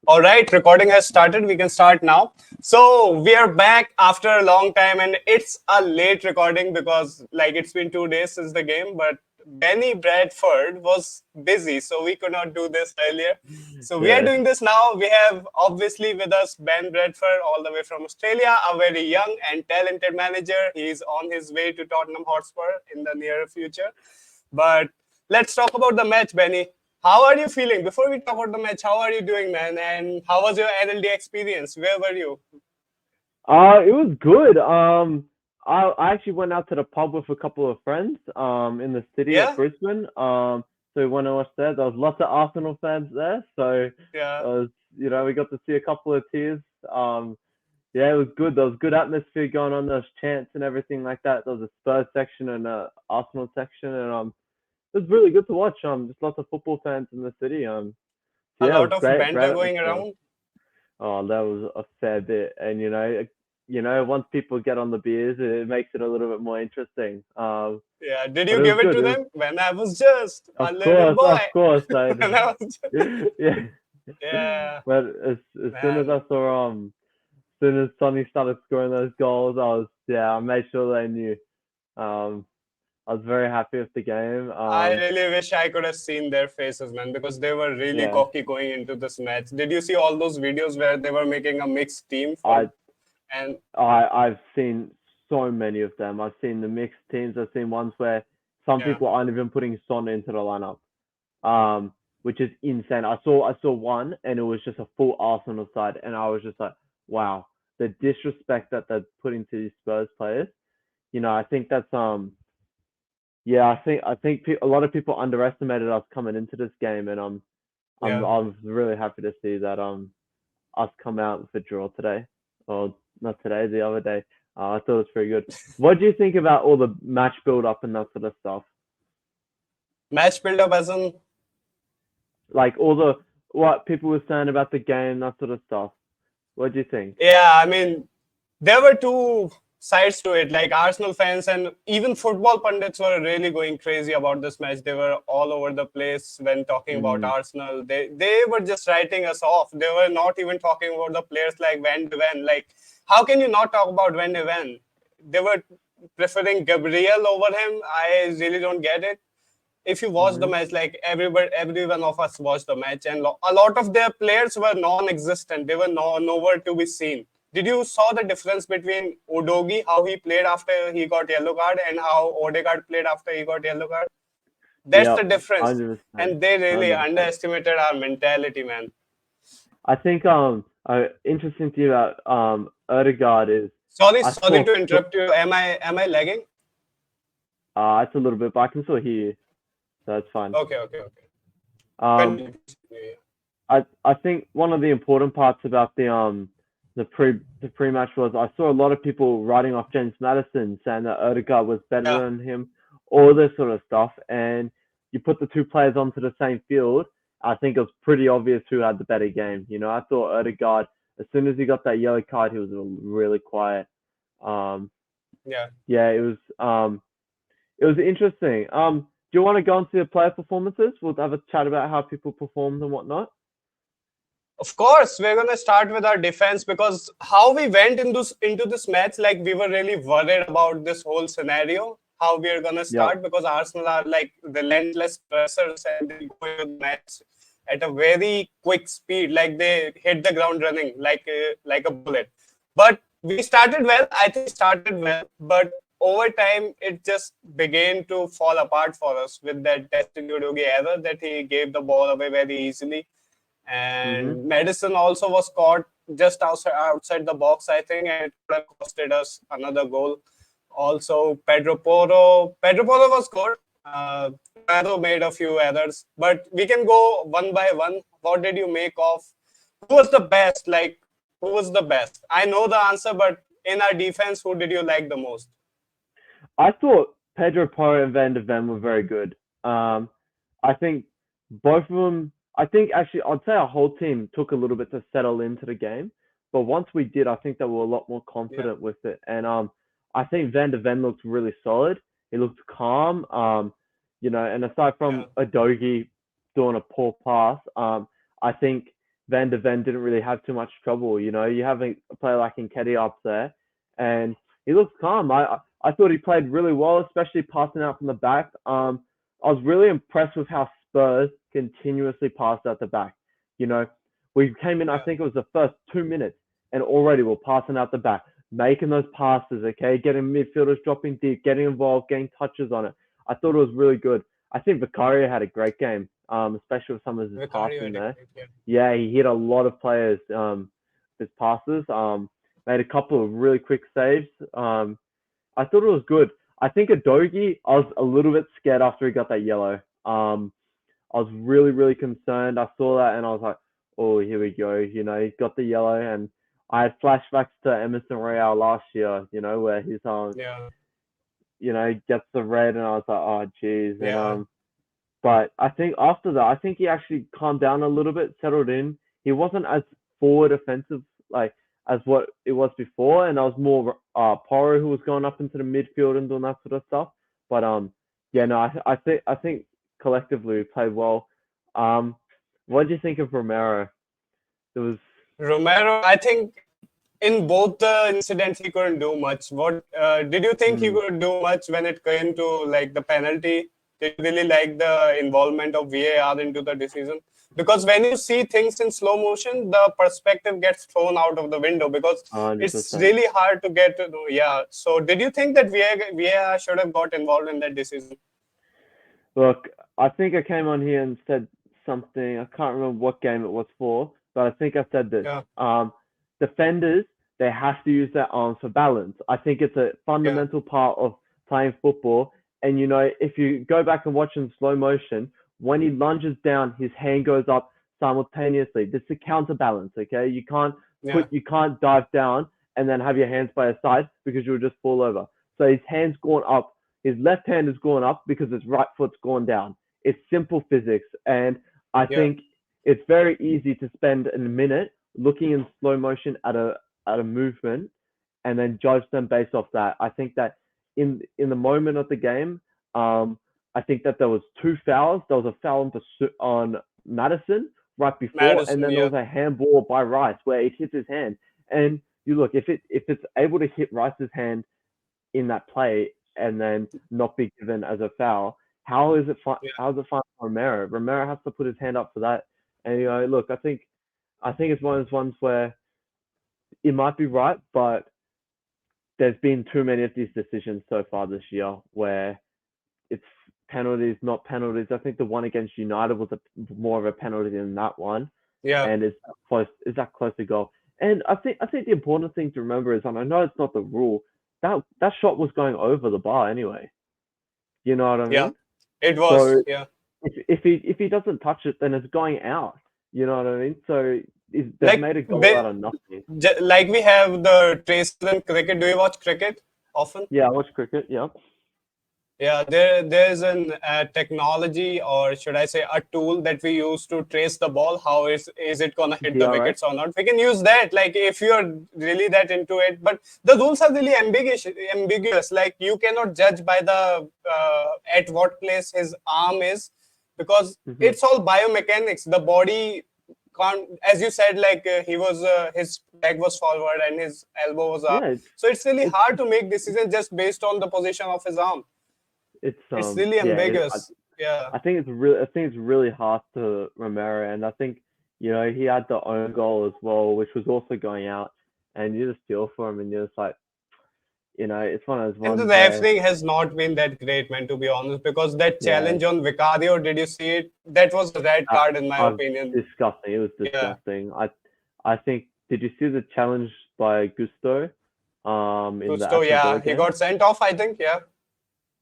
All right, recording has started. We can start now. So we are back after a long time, and it's a late recording because, like, it's been 2 days since the game. But Benny Bradford was busy, so we could not do this earlier. So we are Yeah. doing this now. We have obviously with us Ben Bradford, all the way from Australia, a very young and talented manager. He's on his way to Tottenham Hotspur in the near future. But let's talk about the match, Benny. How are you feeling? Before we talk about the match, how are you doing, man? And how was your NLD experience? Where were you? It was good. I actually went out to the pub with a couple of friends, in the city of Yeah, Brisbane. So we went to watch there. There was lots of Arsenal fans there. So, yeah. we got to see a couple of tears. Yeah, it was good. There was good atmosphere going on. There was chants and everything like that. There was a Spurs section and a Arsenal section, and it was really good to watch. Just lots of football fans in the city. So A yeah, it lot was of great, great banter going atmosphere. around. Oh, that was a fair bit, and once people get on the beers, it makes it a little bit more interesting. Yeah. Did But you it was give it good. to It was, them when I was just a of little course, boy? of course, When I was just... yeah. Yeah, But as soon as I man. saw as soon as Sonny started scoring those goals, I made sure they knew. Um, I was very happy with the game. I really wish I could have seen their faces, man, because they were really Yeah, cocky going into this match. Did you see all those videos where they were making a mixed team for I and I've seen so many of them. I've seen the mixed teams. I've seen ones where some yeah. people aren't even putting Son into the lineup, um, which is insane. I saw one, and it was just a full Arsenal side, and I was just like, wow, the disrespect that they're putting to these Spurs players. I think that's yeah, I think a lot of people underestimated us coming into this game, and Yeah. I was really happy to see that us come out with a draw today, or not today, the other day. I thought it was pretty good. What do you think about all the match build up and that sort of stuff? Match build up as in... Like all the what people were saying about the game, that sort of stuff. What do you think? Yeah, I mean, there were two sides to it. Like Arsenal fans and even football pundits were really going crazy about this match. They were all over the place when talking about Mm, Arsenal. They were just writing us off. They were not even talking about the players like Van de Ven. Like, how can you not talk about Van de Ven? They were preferring Gabriel over him. I really don't get it. If you watch the mm-hmm. match, like every one of us watched the match, and a lot of their players were non-existent. They were nowhere to be seen. Did you saw the difference between Udogi, how he played after he got yellow card, and how Odegaard played after he got yellow card? That's the Yep, difference, 100%, and they really 100%. underestimated our mentality, man. I think interesting thing about Odegaard is Sorry, I sorry saw to interrupt you. Am I lagging? it's a little bit, but I can still hear you, so that's fine. Okay, okay, okay. Um, Continue. I think one of the important parts about the pre match was I saw a lot of people writing off James Madison, saying that Odegaard was better Yeah, than him, all this sort of stuff. And you put the two players onto the same field, I think it was pretty obvious who had the better game. I thought Odegaard, as soon as he got that yellow card, he was really quiet. Um, yeah. yeah, it was interesting. Do you want to go into the player performances? We'll have a chat about how people performed and whatnot. Of course, we're gonna start with our defense because how we went into this match, like we were really worried about this whole scenario. How we are gonna Yep. start because Arsenal are like relentless pressers and they go into the match at a very quick speed, like they hit the ground running like a bullet. But we started well. I think started well, but over time it just began to fall apart for us with that Destiny Udogie error that he gave the ball away very easily, Mhm. and Madison also was caught just outside the box, I think, and it could have costed us another goal. Also, Pedro Porro was good. Pedro made a few errors, but we can go one by one. What did you make of? Who was the best? Like, who was the best? I know the answer, but in our defense, who did you like the most? I thought Pedro Porro and Van de Ven were very good. I think both of them. I think actually, I'd say our whole team took a little bit to settle into the game, but once we did, I think they were a lot more Yeah, confident with it. And I think Van de Ven looked really solid. He looked calm. And aside yeah, from Adogi doing a poor pass, I think Van de Ven didn't really have too much trouble. You have a player like Nketiah up there, and he looks calm. I thought he played really well, especially passing out from the back. I was really impressed with how Spurs continuously passed out the back. You know, we came in, I Yeah, think it was the first 2 minutes, and already we're passing out the back, making those passes, okay, getting midfielders dropping deep, getting involved, getting touches on it. I thought it was really good. I think Vicario had a great game, especially with some of his Vicario passing had a there. great game. Yeah, he hit a lot of players, his passes. Made a couple of really quick saves. I thought it was good. I think Adogi, I was a little bit scared after he got that yellow. I was really, really concerned. I saw that and I was like, oh, here we go. He got the yellow, and I had flashbacks to Emerson Royale last year, where he's Yeah, gets the red, and I was like, oh, geez. And yeah, but I think after that, I think he actually calmed down a little bit, settled in. He wasn't as forward offensive like as what it was before, and I was more Porro who was going up into the midfield and doing that sort of stuff. But yeah, no, I think collectively we played well. Um, what did you think of Romero? It was Romero. I think in both the incidents he couldn't do much. What did you think he mm, could do much when it came to like the penalty? Did you really like the involvement of VAR into the decision? Because when you see things in slow motion, the perspective gets thrown out of the window because it's 100%. really hard to get to know. Yeah. So did you think that VAR should have got involved in that decision? Look, I think I came on here and said something. I can't remember what game it was for, but I think I said this. Yeah. Defenders, they have to use their arms for balance. I think it's a Yeah. fundamental part of playing football. And if you go back and watch in slow motion, when he lunges down, his hand goes up simultaneously. This is a counterbalance, okay? Yeah. You can't dive down and then have your hands by your side because you'll just fall over. So his hand's gone up, his left hand has gone up because his right foot's gone down. It's simple physics, and I Yeah. think it's very easy to spend a minute looking in slow motion at a movement and then judge them based off that. I think that in the moment of the game, I think that there was two fouls. There was a foul on Madison right before, and Madison. then there Yeah. was a handball by Rice where it hits his hand. And you look, if it's able to hit Rice's hand in that play and then not be given as a foul, how is it fine? Yeah. How is it fine for Romero? Romero has to put his hand up for that. And look, I think it's one of those ones where it might be right, but there's been too many of these decisions so far this year where it's penalties, not penalties. I think the one against United was more of a penalty than that one, Yeah. and is close. Is that close to goal? And I think the important thing to remember is, and I know it's not the rule, that shot was going over the bar anyway. You know what I Yeah. mean? It So was. Yeah. if he doesn't touch it, then it's going out. You know what I mean? So they've Like made a goal they out of nothing. like we have the traces in cricket. Do you watch cricket often? Yeah, I watch cricket. Yeah, Yeah, there's an technology, or should I say, a tool that we use to trace the ball. How is it gonna hit the DRS. wickets or not? We can use that, like if you're really that into it. But the rules are really ambiguous. Ambiguous. Like you cannot judge by the at what place his arm is, because Hmm. it's all biomechanics. The body can't, as you said, like he was his leg was forward and his elbow was up. Yeah, So it's really it's hard to make decisions just based on the position of his arm. it's It's really yeah. ambiguous. Yeah, I think it's really hard to Romero, and I think he had the own goal as well, which was also going out, and you just feel for him, and you're just like, it's one of those and the ones where refereeing has not been that great, man. To be honest, because that yeah, challenge on Vicario, did you see it? That was a red uh, card, in my I've opinion. disgusting. It was Yeah, disgusting. I think did you see the challenge by Gusto, in the Gusto. Aston Villa Yeah, he game? got sent off. I think. Yeah,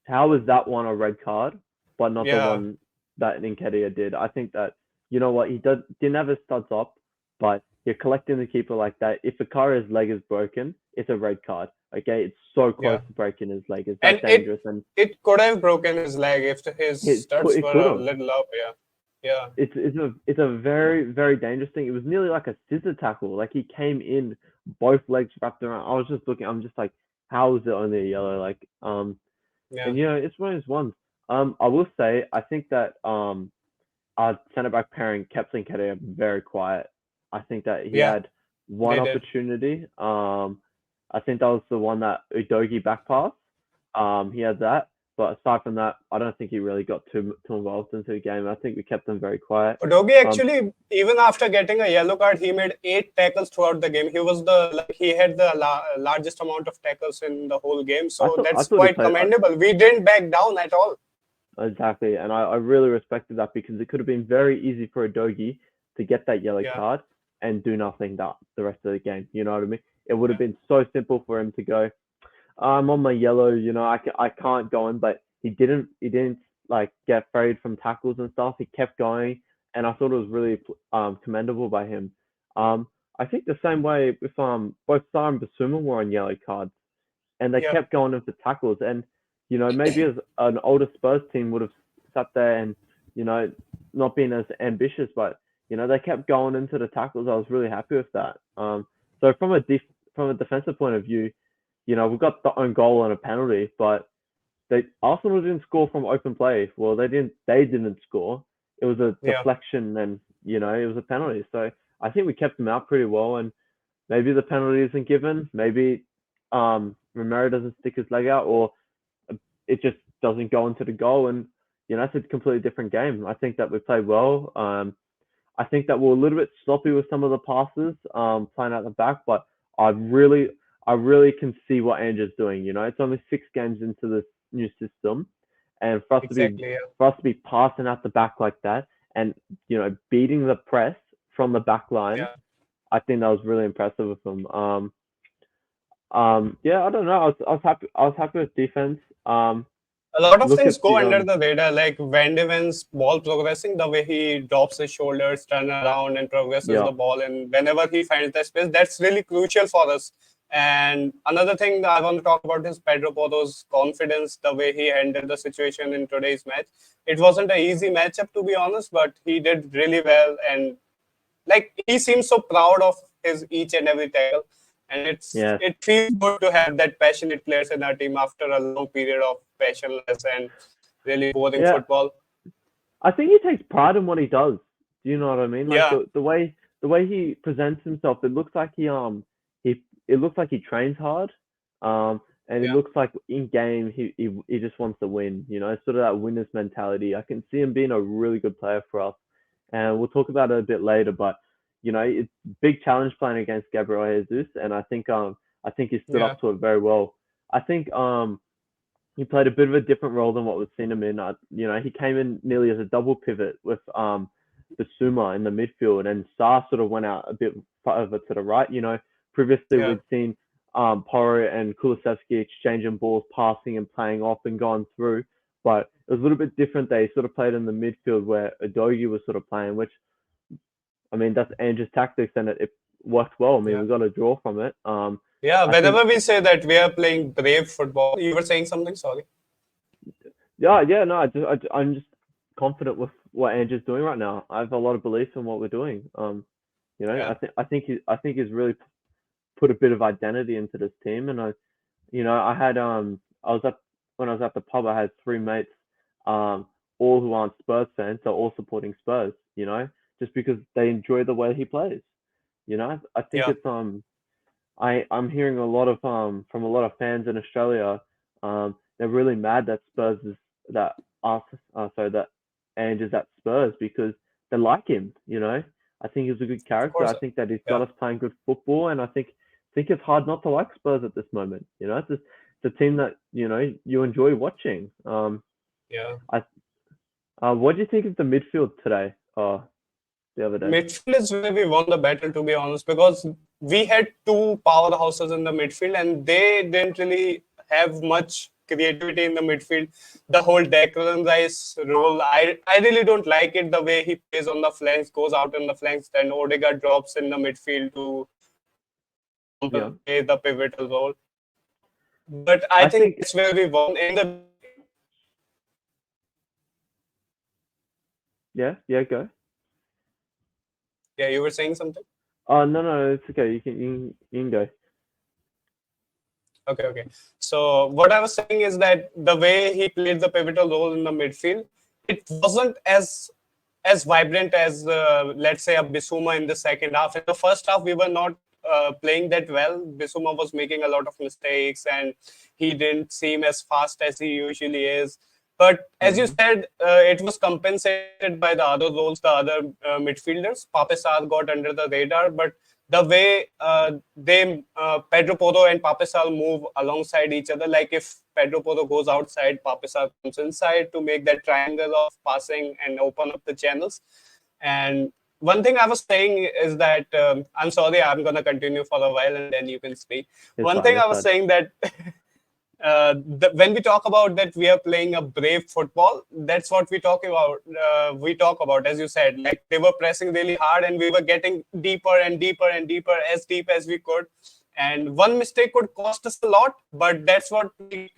How is that one a red card, but not the yeah, one that Nketiah did? I think that what he didn't have his studs up, but you're collecting the keeper like that. If Akara's leg is broken, it's a red card. Okay, it's so close yeah. to breaking his leg. It's And that dangerous, and it could have broken his leg if his studs it were could a have. little up. Yeah, yeah, It's a very very dangerous thing. It was nearly like a scissor tackle. Like he came in, both legs wrapped around. I was just looking. I'm just like, how is it only a yellow? yeah. And it's one of those ones. I will say I think that our centre back pairing kept Nketiah very quiet. I think that he Yeah, had one they did. opportunity. I think that was the one that Udogi back pass. He had that, but aside from that, I don't think he really got too involved into the game. I think we kept him very quiet. Udogi Um, actually, even after getting a yellow card, he made 8 tackles throughout the game. He was he had the largest amount of tackles in the whole game. So I that's thought he quite played commendable. We didn't back down at all. exactly, and I really respected that because it could have been very easy for Udogi to get that yellow Yeah, card and do nothing that the rest of the game. You know what I mean? It would have yeah, been so simple for him to go, I'm on my yellow, I can't go in, but he didn't like get afraid from tackles and stuff. He kept going, and I thought it was really commendable by him. I think the same way with both Sar and Basuma were on yellow cards, and they yeah, kept going in for tackles. And maybe as an older Spurs team would have sat there and you know not been as ambitious, but they kept going into the tackles. I was really happy with that. So from a defensive point of view, we've got the own goal and a penalty, but Arsenal didn't score from open play. Well, they didn't score. It was a yeah. deflection, and it was a penalty. So I think we kept them out pretty well, and maybe the penalty isn't given. Maybe Romero doesn't stick his leg out, or it just doesn't go into the goal, and it's a completely different game. I think that we played well. I think that we're a little bit sloppy with some of the passes, playing out the back, but I really, I really can see what Andrew's doing. It's only 6 games into this new system, and Exactly. Yeah, for us to be passing out the back like that, and beating the press from the back line, yeah. I think that was really impressive of him. Yeah, I don't know. I was happy. I was happy with defense. A lot of Look things at go the under the radar, like Van de Ven's ball progressing, the way he drops his shoulders, turn around, and progresses yeah, the ball, and whenever he finds the space, that's really crucial for us. And another thing that I want to talk about is Pedro Porro's confidence, the way he handled the situation in today's match. It wasn't an easy matchup, to be honest, but he did really well, and like he seems so proud of his each and every tackle, and yeah, it feels good to have that passionate players in our team after a long period of passionless and really boring yeah. football. I think he takes pride in what he does. Do you know what I mean? Like Yeah, the way he presents himself, it looks like he trains hard. And it yeah, looks like in game he just wants to win. Sort of that winner's mentality. I can see him being a really good player for us, and we'll talk about it a bit later. But it's a big challenge playing against Gabriel Jesus, and I think he stood yeah, up to it very well. I think he played a bit of a different role than what we've seen him in. He came in nearly as a double pivot with Basuma in the midfield, and Sarr sort of went out a bit further to the right. Previously yeah. we'd seen Porro and Kulusevski exchanging balls, passing and playing off and going through, but it was a little bit different. They sort of played in the midfield where Adogi was sort of playing, which I mean that's Andrew's tactics, and it worked well. I mean Yeah. we got a draw from it. Yeah, I think whenever we say that we are playing brave football, you were saying something, sorry. Yeah, no, I'm just confident with what Andrew's doing right now. I have a lot of belief in what we're doing. Yeah, I think he's really put a bit of identity into this team, and I had I was at when I was at the pub, I had 3 mates, um, all who aren't Spurs fans, so all supporting Spurs. Just because they enjoy the way he plays. I think yeah, it's I'm hearing a lot of from a lot of fans in Australia. They're really mad that Spurs is that us sorry that Ange is at Spurs because they like him. I think he's a good of character. course. I think that he's got Yeah, us playing good football, and I think it's hard not to like Spurs at this moment. It's a team that you enjoy watching. yeah. I What do you think of the midfield today? The other day. Midfield is where we won the battle, to be honest, because we had two powerhouses in the midfield and they didn't really have much creativity in the midfield. The whole Declan Rice role, I really don't like it the way he plays on the flanks, goes out in the flanks, then Odegaard drops in the midfield to Yeah, play the pivotal role. But I I think think that's where we won in the. yeah, go. Yeah, you were saying something? Oh no, it's okay. You can go. Okay, okay. So what I was saying is that the way he played the pivotal role in the midfield, it wasn't as as vibrant as let's say a Bissouma in the second half. In the first half, we were not playing that well. Bissouma was making a lot of mistakes, and he didn't seem as fast as he usually is. But as you Mhm. said, it was compensated by the other roles, the other midfielders. Pape Sarr got under the radar, but the way Pedro Porro and Pape Sarr move alongside each other, like if Pedro Porro goes outside, Pape Sarr comes inside to make that triangle of passing and open up the channels. And one thing I was saying is that I'm sorry, I'm going to continue for a while and then you can speak. It's One fine. thing I It's was fine. saying that when we talk about that we are playing a brave football, that's what we talk about. We talk about, as you said, like they were pressing really hard and we were getting deeper and deeper and deeper, as deep as we could. And one mistake could cost us a lot, but that's what we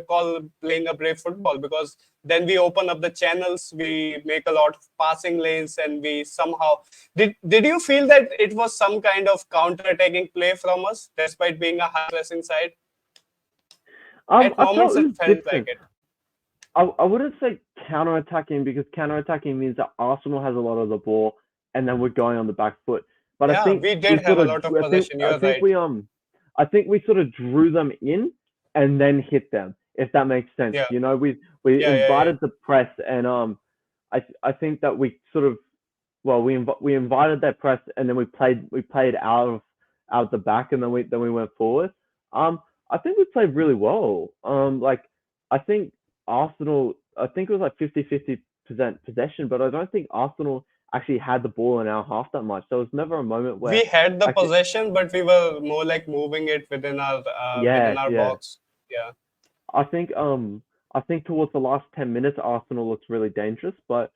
call playing a brave football, because then we open up the channels, we make a lot of passing lanes, and we somehow did you feel that it was some kind of counter-attacking play from us despite being a high pressing side? At I felt moments, it it was felt like different. it. I wouldn't say counter-attacking because counter-attacking means that Arsenal has a lot of the ball and then we're going on the back foot. But I Yeah, think we did we have sort a of, lot of possession. I You're think right. we sort of drew them in and then hit them, if that makes sense. Yeah, You know, we yeah. invited the press and I think that we sort of we invited that press and then we played out of the back and then we went forward. I think we played really well. Like I think Arsenal, I think it was like 50-50% possession, but I don't think Arsenal actually had the ball in our half that much. There was never a moment We where had the actually, possession, but we were more like moving it within yeah, our yeah. box. Yeah, I think I think towards the last 10 minutes, Arsenal looks really dangerous, but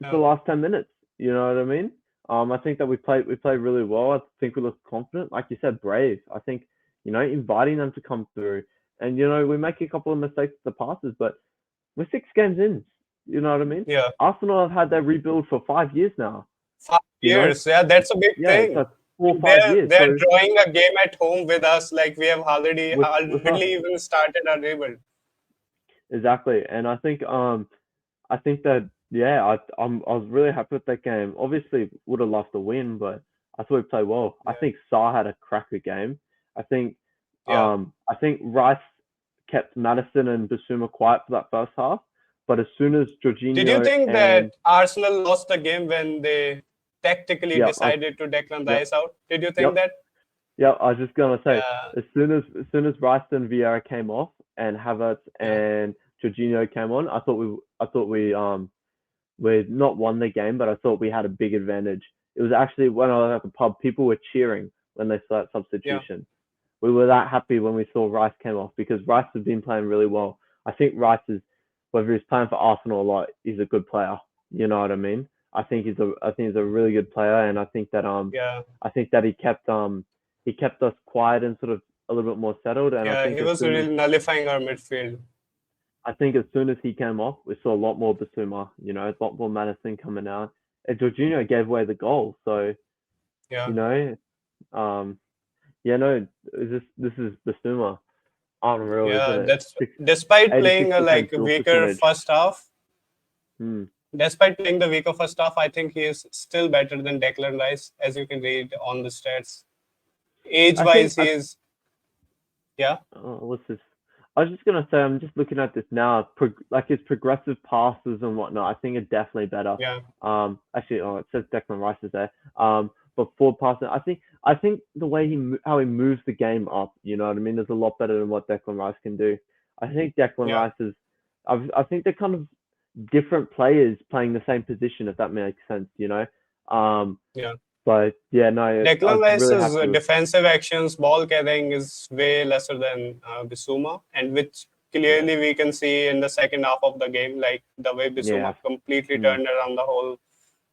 it's the yeah, last 10 minutes. You know what I mean? I think that we played really well. I think we looked confident, like you said, brave. I think inviting them to come through, and we make a couple of mistakes with the passes, but we're 6 games in. You know what I mean? yeah. Arsenal have had their rebuild for 5 years now. Five You know, years. Yeah, that's a big yeah, thing. so 4 or 5 years. They're So drawing a game at home with us. Like we have already with us, hardly even started our rebuild. exactly. And I think that yeah, I was really happy with that game. Obviously, would have loved to win, but I thought we played well. I Yeah, think Saar had a cracker game. I think yeah. I think Rice kept Madison and Basuma quiet for that first half, but as soon as Did you Jorginho think that and Arsenal lost the game when they tactically yeah, decided to Declan yep, Rice out? Did you think yep, that? yep. I was just gonna say Yeah, as soon as Rice and Vieira came off and Havertz yeah, and Jorginho came on, I thought we not won the game, but I thought we had a big advantage. It was actually when I was at the pub, people were cheering when they saw that yeah. substitution. We were that happy when we saw Rice came off because Rice has been playing really well. I think Rice is, whether he's playing for Arsenal a lot, he's a good player. You know what I mean? I think he's a really good player, and Yeah, I think that he kept us quiet and sort of a little bit more settled. And I yeah, think he was really nullifying our midfield. as soon as he came off, we saw a lot more Basuma, a lot more Madison coming out. And Jorginho gave away the goal. So, Yeah, you know, um, yeah, no, this is Basuma. Unreal, isn't yeah. it? That's despite playing a 86% like dual weaker percentage. first half. Hmm. Despite playing the weaker first half, I think he is still better than Declan Rice, as you can read on the stats. I think Age-wise, he is. Yeah, what's this? I was just gonna say I'm just looking at this now. Like his progressive passes and whatnot, I think are definitely better. yeah, Actually, it says Declan Rice is there. But forward passing, I think the way how he moves the game up, you know what I mean, is a lot better than what Declan Rice can do. I think Declan yeah, Rice is, I think they're kind of different players playing the same position, if that makes sense, you know. Um, yeah. but yeah, no, I Declan was really Rice's happy with. defensive actions, ball carrying is way lesser than Bissouma, and which Yeah, clearly we can see in the second half of the game, like the way yeah. Bissouma completely Hmm. turned around the whole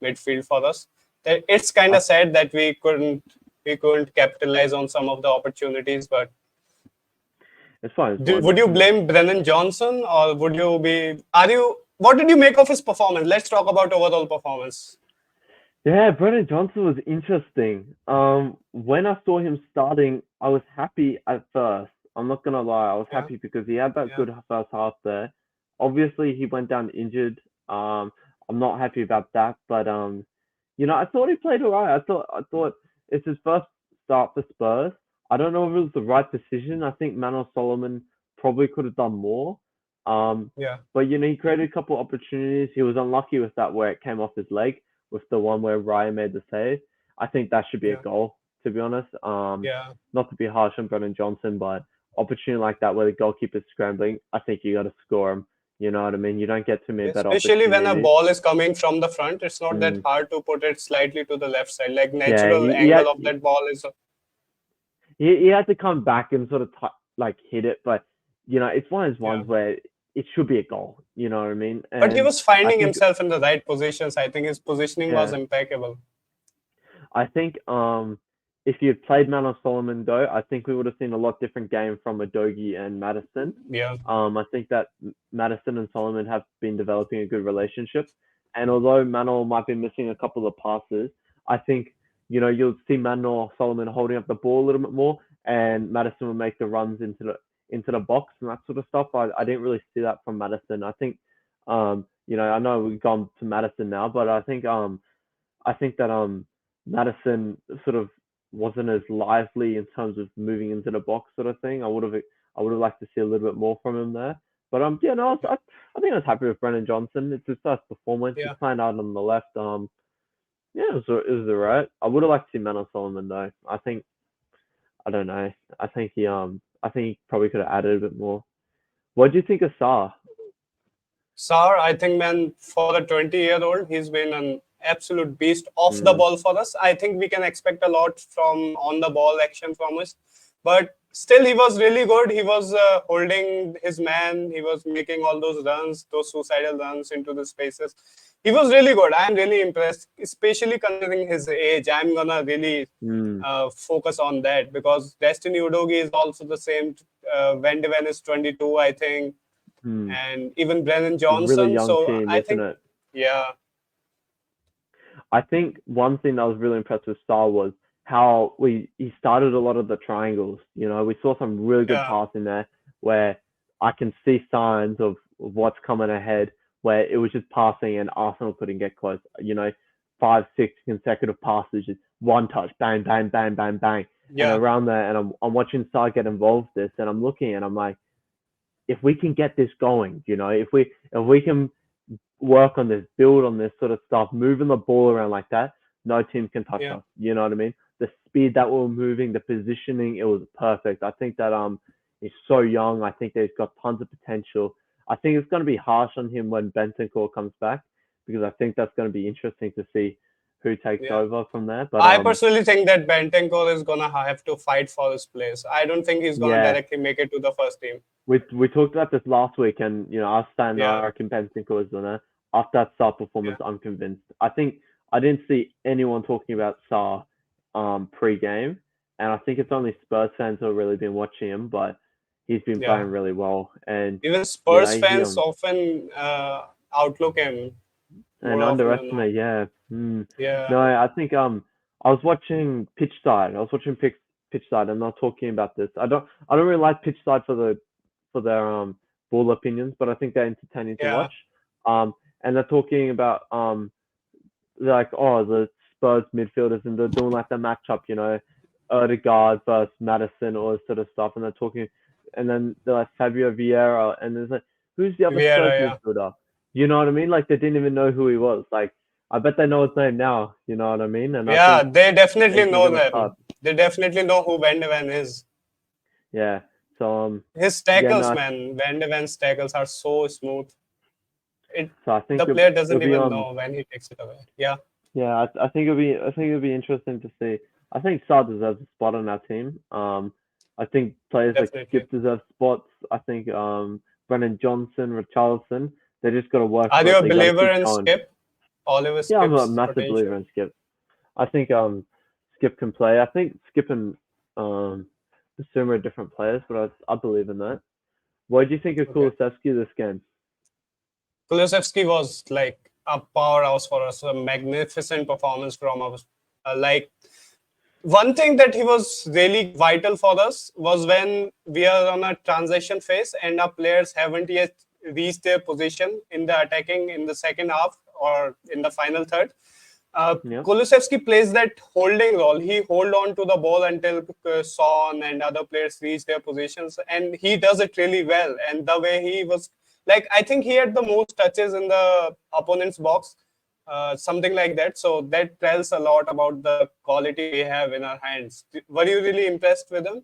midfield for us. It's kind I, of sad that we couldn't capitalize on some of the opportunities, but it's fine. It's one. would you blame Brennan Johnson, or would you be? Are you? What did you make of his performance? Let's talk about overall performance. Yeah, Brennan Johnson was interesting. When I saw him starting, I was happy at first. I'm not gonna lie, I was Yeah, happy because he had that yeah, good first half there. Obviously, he went down injured. I'm not happy about that. But I thought he played alright. I thought it's his first start for Spurs. I don't know if it was the right decision. I think Manuel Solomon probably could have done more. Um, Yeah, but he created a couple opportunities. He was unlucky with that where it came off his leg, with the one where Ryan made the save. I think that should be a yeah, goal, to be honest. yeah. Not to be harsh on Brennan Johnson, but opportunity like that where the goalkeeper's scrambling, I think you got to score him. You know what I mean? You don't get too many better Especially when a opportunities. ball is coming from the front, it's not that Mm. hard to put it slightly to the left side. Like Yeah, natural angle of that ball is. he had to come back and sort of like hit it, but it's one of those Yeah. ones where it should be a goal. You know what I mean? But he And was I finding think himself in the right positions. I think his positioning was yeah, impeccable. I think if you had played Manuel Solomon though, I think we would have seen a lot different game from Adogi and Madison. Yeah, I think that Madison and Solomon have been developing a good relationship, and although Manuel might be missing a couple of passes, I think you'll see Manuel Solomon holding up the ball a little bit more, and Madison will make the runs into the box and that sort of stuff. I didn't really see that from Madison. I think I know we've gone to Madison now, but I think that Madison sort of wasn't as lively in terms of moving into the box sort of thing. I would have liked to see a little bit more from him there. But yeah, no, I think I was happy with Brennan Johnson. It's his first performance. He's yeah. playing out on the left. Yeah, it was alright. I would have liked to see Manuel Solomon though. I don't know. I think he probably could have added a bit more. What do you think of Sarr? Sar, I think, man, for a 20-year-old, he's been an absolute beast off the Mm, ball for us. I think we can expect a lot from on the ball action from us. But still, he was really good. He was holding his man. He was making all those runs, those suicidal runs into the spaces. He was really good. I'm really impressed, especially considering his age. I'm going to really mm, focus on that because Destiny Udogi is also the same. Van de Ven is 22, I think, mm. and even Brennan It's a really Johnson. young So team, I isn't think, it? yeah, I think one thing that was really impressed with Star was how he started a lot of the triangles. We saw some really good yeah, passing there where I can see signs of what's coming ahead, where it was just passing and Arsenal couldn't get close. 5, 6 consecutive passes, just one touch, bang, bang, bang, bang, bang, and yeah, around there. And I'm watching Star get involved with this, and I'm looking and I'm like, if we can get this going, if we can work on this, build on this sort of stuff, moving the ball around like that, no team can touch yeah, us. You know what I mean? The speed that we were moving, the positioning, it was perfect. I think that he's so young. I think that he's got tons of potential. I think it's going to be harsh on him when Bentancur comes back because I think that's going to be interesting to see who takes yeah. over from there. But I personally think that Bentancur is gonna have to fight for his place. I don't think he's gonna yeah, directly make it to the first team. we talked about this last week, and I was saying Yeah, I reckon Bentancur was gonna. After that Sarr yeah, performance, I'm convinced. I think I didn't see anyone talking about Sarr pre-game, and I think it's only Spurs fans who have really been watching him, but he's been yeah. playing really well, and Even Spurs he fans often outlook him and more often than not. underestimate, yeah. Yeah, No, I think I was watching Pitch Side. I was watching Pitch Side, and they're talking about this. I don't really like Pitch Side for their ball opinions, but I think they're entertaining to yeah, watch. And they're talking about like the Spurs midfielders, and they're doing like the matchup, Odegaard versus Madison, all this sort of stuff, and they're talking, and then they're like Fabio Vieira, and there's like who's the other Spurs Vieira, yeah, midfielder? You know what I mean? Like they didn't even know who he was. Like I bet they know his name now. You know what I mean? And I yeah. think They definitely anything's know gonna start. them. They definitely know who Van de Ven is. Yeah. So His yeah, tackles, no. man, Van de Ven's tackles are so smooth. It So I think the it'll, player it'll doesn't be even know when he takes it away. Yeah, Yeah, I think it'll be interesting to see. I think Saar deserves a spot on our team. I think players like definitely. Skip deserve spots. I think Brennan Johnson, Richarlison, they just got to work Are for you it. a They got to believer keep in going. Skip? Oliver Yeah, I'm a Skip's massive believer potential? in Skip. I think Skip can play. I think Skip and Basuma are different players, but I believe in that. What do you think of Okay. Kulusevski this game? Kulusevski was like a powerhouse for us, a magnificent performance from us. Like one thing that he was really vital for us was when we are on a transition phase and our players haven't yet reached their position in the attacking in the second half or in the final third. Yeah. Kulusevski plays that holding role. He hold on to the ball until Son and other players reach their positions, and he does it really well. And the way he was, like, I think he had the most touches in the opponent's box, something like that. So that tells a lot about the quality we have in our hands. Were you really impressed with him?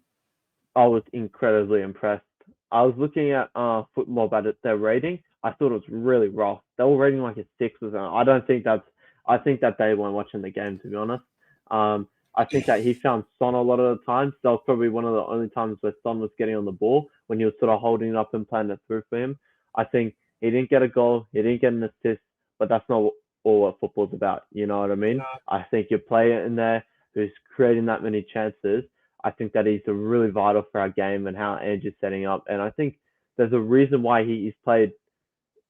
I was incredibly impressed. I was looking at football about it, their rating. I thought it was really rough. They were rating like a 6 or something. I don't think that's. I think that they weren't watching the game, to be honest. I think that he found Son a lot of the times. That was probably one of the only times where Son was getting on the ball when he was sort of holding it up and playing it through for him. I think he didn't get a goal, he didn't get an assist, but that's not all what football's about. You know what I mean? Uh, I think your player in there who's creating that many chances. I think that he's really vital for our game and how Ange is setting up. And I think there's a reason why he's played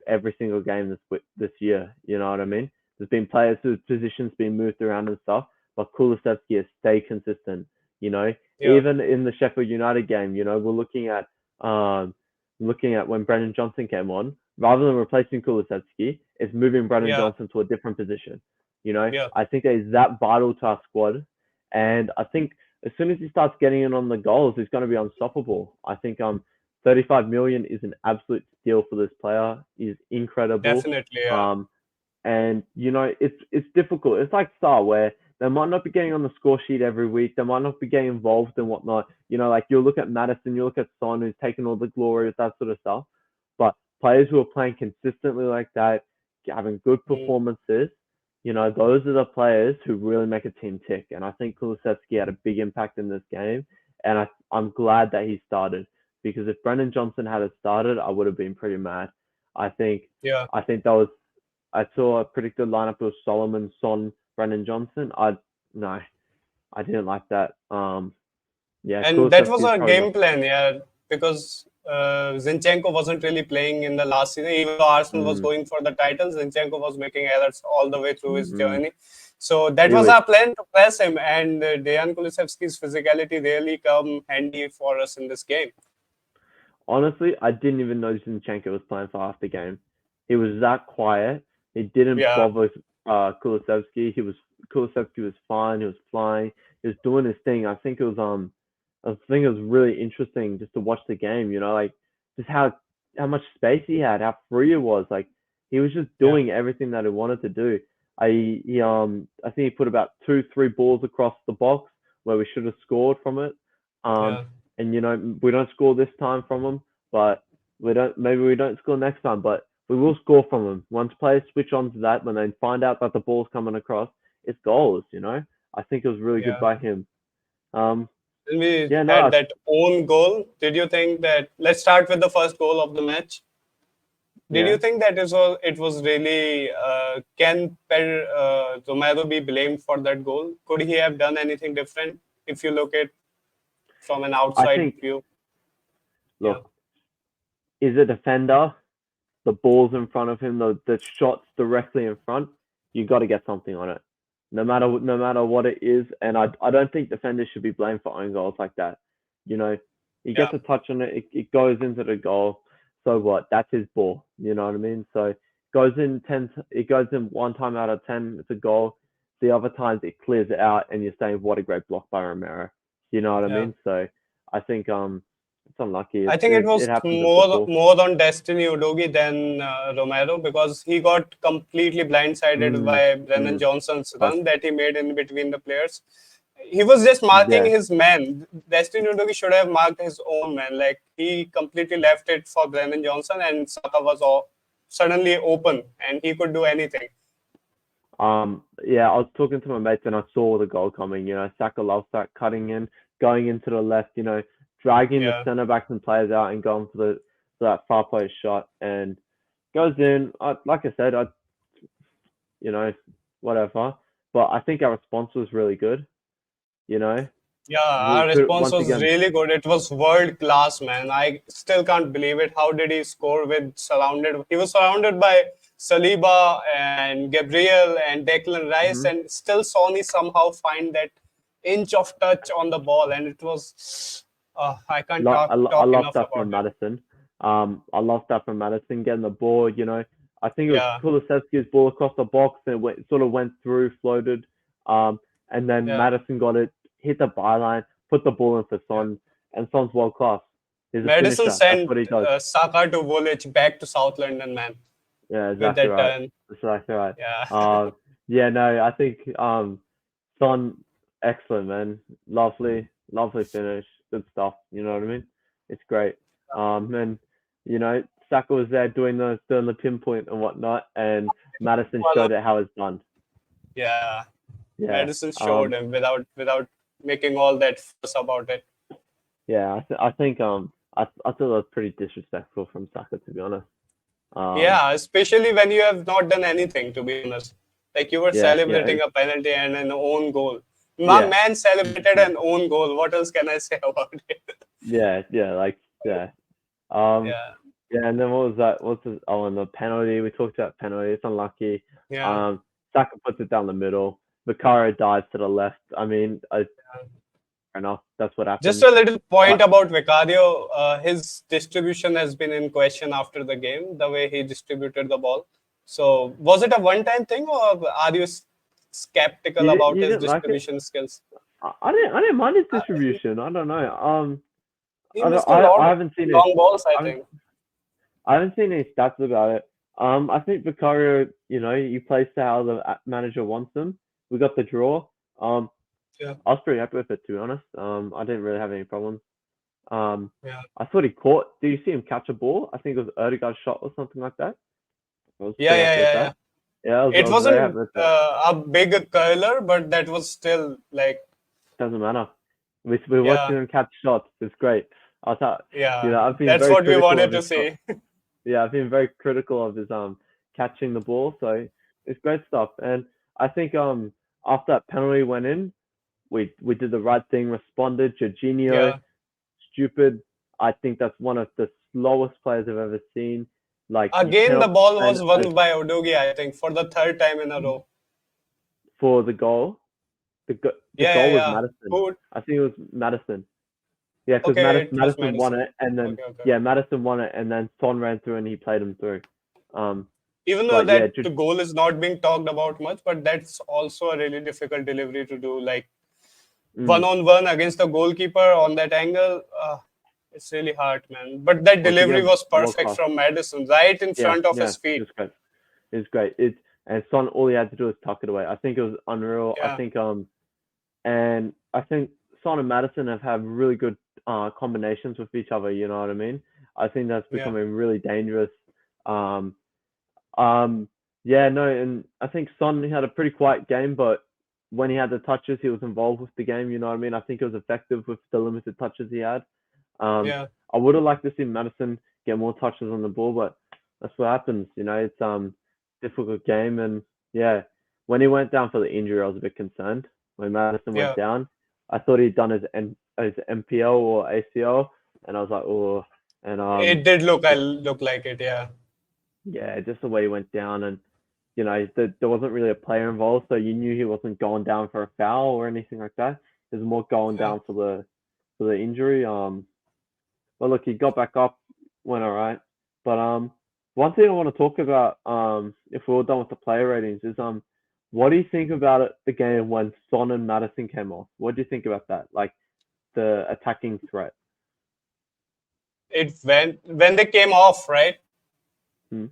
every single game this year. You know what I mean? There's been players whose positions been moved around and stuff, but Kulusevski has stayed consistent. You know, yeah, even in the Sheffield United game, you know, we're looking at when Brendan Johnson came on, rather than replacing Kulusevski, it's moving Brendan yeah, Johnson to a different position. You know, yeah, I think that is that vital to our squad, and I think as soon as he starts getting in on the goals, he's going to be unstoppable. I think 35 million is an absolute steal for this player. He's incredible. definitely, yeah, Um, and you know, it's difficult. It's like Star, where they might not be getting on the score sheet every week. They might not be getting involved and whatnot. You know, like you look at Madison, you look at Son, who's taking all the glory with that sort of stuff. But players who are playing consistently like that, having good mm, performances, you know, those are the players who really make a team tick. And I think Kulusevski had a big impact in this game. And I'm glad that he started, because if Brendan Johnson had started, I would have been pretty mad. I think yeah. I think that was I saw a predicted lineup of Solomon, Son, Brendan Johnson. No, I didn't like that. Yeah, And that Kulusevski was is our probably my game plan, yeah, because Zinchenko wasn't really playing in the last season. Even though Arsenal was mm, going for the title, Zinchenko was making errors all the way through his mm, journey. So that it was was our plan to press him, and Dejan Kulusevski's physicality really come handy for us in this game. honestly, I didn't even know Zinchenko was playing for half the game. He was that quiet. He didn't Yeah, bother Kulusevski. Kulusevski was fine. He was flying. He was doing his thing. I think it was really interesting just to watch the game. You know, like just how much space he had, how free it was. Like he was just yeah, doing everything that he wanted to do. I think he put about 2, 3 balls across the box where we should have scored from it. Um, yeah, and you know we don't score this time from them, but maybe we don't score next time, but we will score from them. Once players switch on to that, when they find out that the ball's coming across, it's goals. You know, I think it was really good yeah. by him. Um, And we yeah, had no, that own goal. Did you think that? Let's start with the first goal of the match. Did you yeah, think that it was really can Romero be blamed for that goal? Could he have done anything different if you look at from an I outside think view? Yeah, look, is a defender, the ball's in front of him, the shot's directly in front, you got to get something on it, no matter what it is. And I don't think defenders should be blamed for own goals like that. You know, he yeah, gets a touch on it, it goes into the goal. So what? That's his ball. You know what I mean? So it goes in 1 time out of 10, it's a goal. The other times it clears it out, and you're saying what a great block by Romero. You know what I yeah. mean? So I think it's unlucky. I think it It was happens in more football. more on Destiny Udogi than Romero, because he got completely blindsided Mm, by Brennan mm. Johnson's But run that he made in between the players. He was just marking yeah, his man. Destiny Udogi should have marked his own man. Like, he completely left it for Brennan Johnson, and Saka was suddenly open and he could do anything. yeah, I was talking to my mates and I saw the goal coming. You know, Saka loves that cutting in, going into the left. You know, dragging the Yeah, centre backs and players out and going for that far post shot and goes in. Like I said, you know, whatever. But I think our response was really good. You know, yeah, we our could response once was again. really good. It was world class, man. I still can't believe it. How did he score with surrounded? He was surrounded by Saliba and Gabriel and Declan Rice, Mhm. and still Sonny somehow find that inch of touch on the ball, and it was. I can't talk I talk love enough that about from it. Madison. I love that from Madison getting the ball. You know, I think it was Yeah, Kulusevski's ball across the box and it sort of went through, floated, and then yeah. Madison got it, hit the byline, put the ball in for Yeah. Son, and Son's world class. He's a Madison finisher. That's sent what he does. Saka to Woolwich back to South London, man, Yeah, with exactly that right. turn. That's exactly right. Yeah. Yeah, no, I think Son, excellent man, lovely, lovely finish, good stuff. You know what I mean? It's great. And Saka was there doing the pinpoint and whatnot, and Madison Well, showed it how it's done. yeah. Yeah. Madison showed Um. him without making all that fuss about it. Yeah. I think I thought that was pretty disrespectful from Saka, to be honest. Um. Yeah, especially when you have not done anything, to be honest. Like you were Yeah. Yeah. celebrating a penalty and an own goal. My Yeah. man celebrated an own goal. What else can I say about it? Yeah. Yeah. Like yeah. Um. Yeah, Yeah, and then what was that? And the penalty. We talked about penalty. It's unlucky. yeah. Um, Saka puts it down the middle. Vicario dives to the left. I mean, fair enough. That's what Just happens. a little point But about Vicario. His distribution has been in question after the game, the way he distributed the ball. So, was it a one-time thing, or are you skeptical about you his didn't like it? distribution skills? I didn't mind his He, distribution. I don't know. he missed a I lot of haven't seen it. long balls, I I haven't, think. I haven't seen any stats about it. I think Vicario, he plays to how the manager wants them. We got the draw. Um, Yeah, I was pretty happy with it, to be honest. I didn't really have any problems. yeah. I thought he caught. Did you see him catch a ball? I think it was Erdegaard's shot or something like that. I was Yeah, pretty yeah, happy with yeah, yeah. that. Yeah, I It was very happy wasn't with that. a big curler, but that was still like, Doesn't matter. We're yeah, watching him catch shots. It's great. I thought, yeah. I've been That's very what we critical wanted of to his shot. see. Yeah, I've been very critical of his catching the ball. So it's great stuff. And I think after that penalty went in, we did the right thing, responded. Jorginho, Yeah. stupid. I think that's one of the slowest players I've ever seen. Like you Again, the cannot ball stand was won by Odogi, I think, for the third time in a row. for the goal. The Yeah, yeah, goal was yeah. Madison. Who? I think it was Madison. Yeah, because Okay, it was Madison won Madison. it, and then Okay, okay. yeah, Madison won it, and then Son ran through and he played him through. Um, Even though but yeah, that the goal is not being talked about much, but that's also a really difficult delivery to do. Like one mm, on one against the goalkeeper on that angle. It's really hard, man. But that once delivery again, was world perfect class. from Madison, right in Yeah, front of yeah, his feet. it's great. It's great. And Son, all he had to do was tuck it away. I think it was unreal. Yeah, And I think Son and Madison have had really good combinations with each other. You know what I mean? I think that's yeah, becoming really dangerous. Um, yeah, no, and I think Son had a pretty quiet game, but when he had the touches, he was involved with the game. You know what I mean? I think it was effective with the limited touches he had. Um, yeah, I would have liked to see Madison get more touches on the ball, but that's what happens. It's difficult game, and yeah, when he went down for the injury, I was a bit concerned. When Madison went yeah. down, I thought he'd done his MPL or ACL, and I was like, oh, and It did just look like it. Yeah, yeah, just the way he went down, and there wasn't really a player involved, so you knew he wasn't going down for a foul or anything like that. It was more going yeah. down for the injury. But look, he got back up, went all right. But one thing I want to talk about, if we're all done with the player ratings, is what do you think about the game when Son and Madison came off? What do you think about that? Like the attacking threat. It went when they came off, right? Hmm?